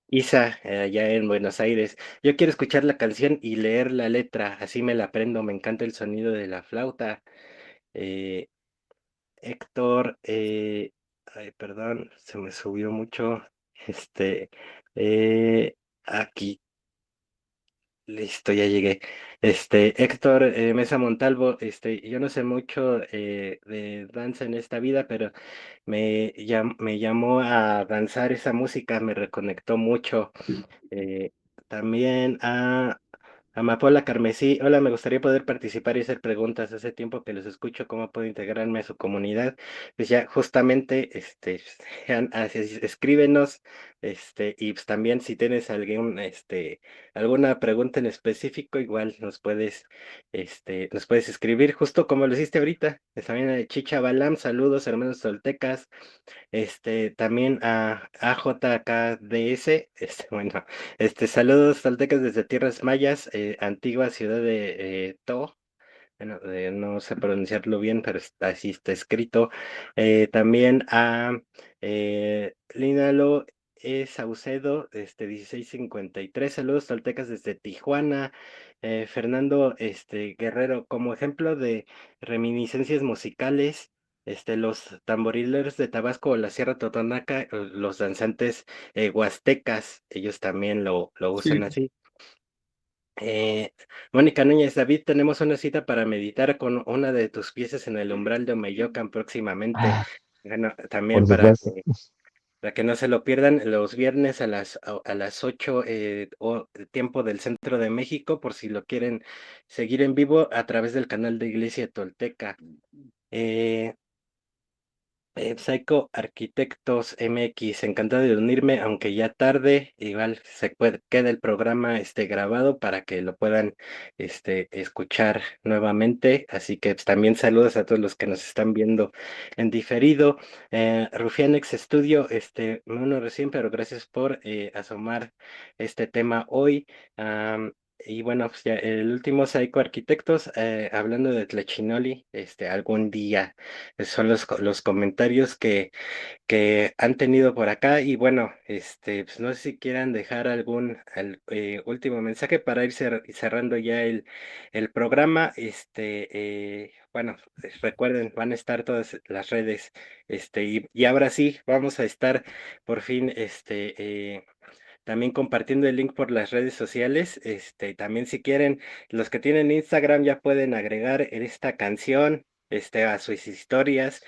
Isa, allá en Buenos Aires. Yo quiero escuchar la canción y leer la letra, así me la aprendo. Me encanta el sonido de la flauta. Eh, Héctor, ay, perdón, se me subió mucho. Este, aquí, listo, ya llegué. Héctor Mesa Montalvo, yo no sé mucho de danza en esta vida, pero me llamó a danzar esa música, me reconectó mucho. Eh, También a Amapola Carmesí, hola, me gustaría poder participar y hacer preguntas. Hace tiempo que los escucho, ¿cómo puedo integrarme a su comunidad? Pues ya, justamente, escríbenos, y pues también si tienes alguna pregunta en específico, igual nos puedes escribir, justo como lo hiciste ahorita. También a Chicha Balam, saludos, hermanos toltecas. También a AJKDS, bueno, saludos toltecas desde Tierras Mayas, antigua ciudad de bueno, no sé pronunciarlo bien, pero así está escrito. También a Línalo Saucedo, 1653, saludos toltecas desde Tijuana. Fernando, Guerrero, como ejemplo de reminiscencias musicales, los tamborileros de Tabasco o la Sierra Totonaca, los danzantes huastecas, ellos también lo usan Sí, así. Eh, Mónica Núñez, David, tenemos una cita para meditar con una de tus piezas en el umbral de Omeyocan próximamente. Ah, Bueno, también por supuesto. para que no se lo pierdan, los viernes a las 8 tiempo del centro de México, por si lo quieren seguir en vivo a través del canal de Iglesia Tolteca. Eh, Psycho Arquitectos MX, encantado de unirme, aunque ya tarde, igual queda el programa grabado para que lo puedan escuchar nuevamente. Así que pues, también saludos a todos los que nos están viendo en diferido. Rufianex Studio, me uno recién, pero gracias por asomar este tema hoy. Y bueno, pues ya el último Psycho Arquitectos, hablando de Tlachinoli, algún día. Son los comentarios que han tenido por acá. Y bueno, pues no sé si quieran dejar algún último mensaje para ir cerrando ya el programa. Bueno, recuerden, van a estar todas las redes. Y ahora sí, vamos a estar por fin, también compartiendo el link por las redes sociales. También si quieren, los que tienen Instagram ya pueden agregar en esta canción, a sus historias.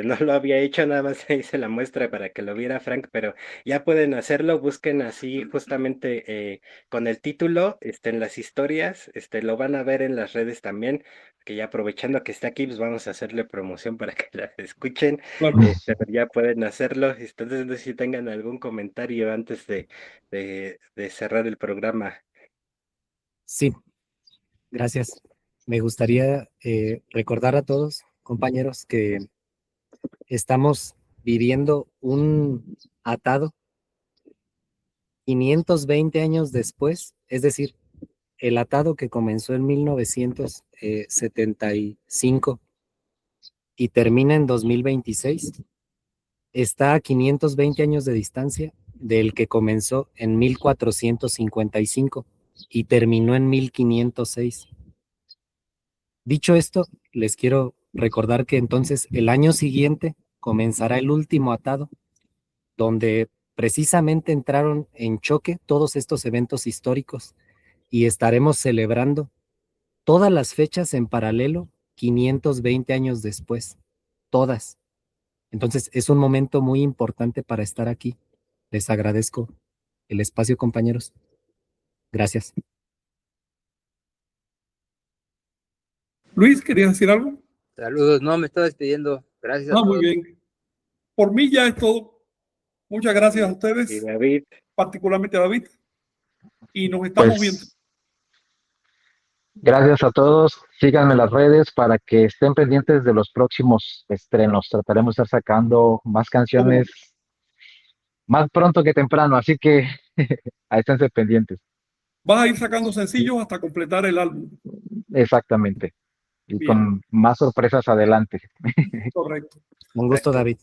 No lo había hecho, nada más hice la muestra para que lo viera Frank, pero ya pueden hacerlo. Busquen así justamente con el título, en las historias, lo van a ver en las redes también, que ya aprovechando que está aquí, pues vamos a hacerle promoción para que las escuchen. claro. Pero ya pueden hacerlo. Entonces, no sé si tengan algún comentario antes de cerrar el programa. Sí, gracias. Me gustaría recordar a todos, compañeros, que estamos viviendo un atado 520 años después, es decir, el atado que comenzó en 1975 y termina en 2026, está a 520 años de distancia del que comenzó en 1455 y terminó en 1506. Dicho esto, les quiero recordar que entonces el año siguiente comenzará el último atado, donde precisamente entraron en choque todos estos eventos históricos y estaremos celebrando todas las fechas en paralelo 520 años después, todas. Entonces es un momento muy importante para estar aquí. Les agradezco el espacio, compañeros. Gracias. Luis, ¿querías decir algo? Saludos, no, me estaba despidiendo. Gracias a Ah, muy todos. bien. Por mí ya es todo. Muchas gracias a Y ustedes, David, particularmente a David. Y nos estamos viendo. Pues gracias a todos. Síganme en las redes para que estén pendientes de los próximos estrenos. Trataremos de estar sacando más ¿Cómo no? canciones más pronto que temprano, así que ahí esténse pendientes. Vas a ir sacando sencillos hasta completar el álbum. Exactamente. Y Bien, con más sorpresas adelante. correcto. Un gusto, exacto, David.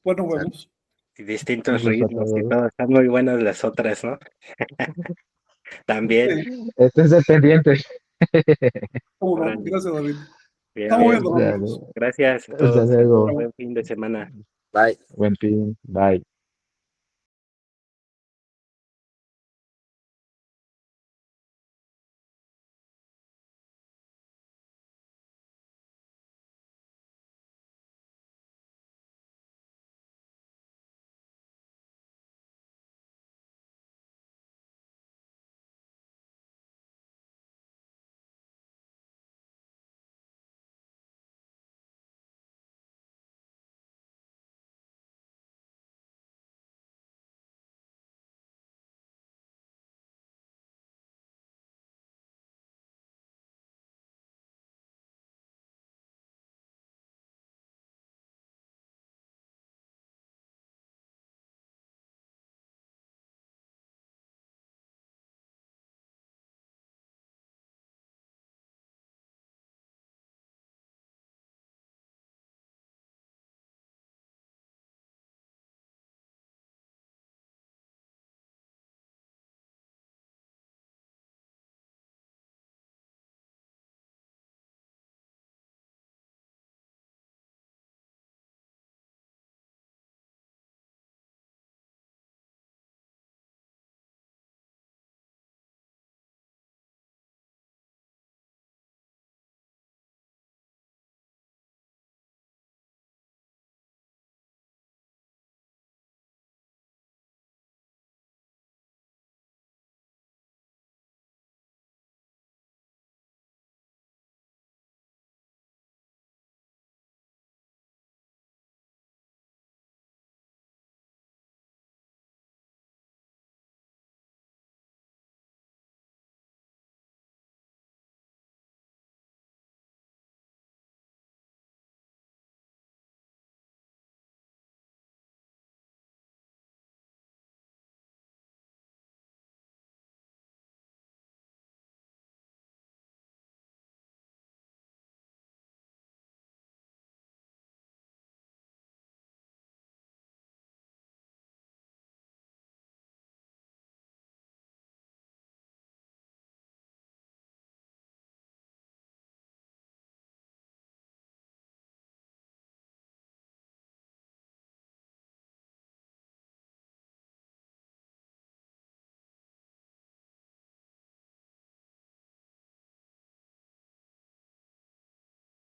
Pues nos vemos. y Un distintos gusto a ritmos y todos. todo, están muy buenas las otras, ¿no? También, Sí, Esténse pendientes. cómo no. órale, Gracias, David. bien, Estamos bien. viendo, Hasta amigos. Gracias a hasta todos, que tengan luego. buen fin de semana. Bye. Buen fin. Bye.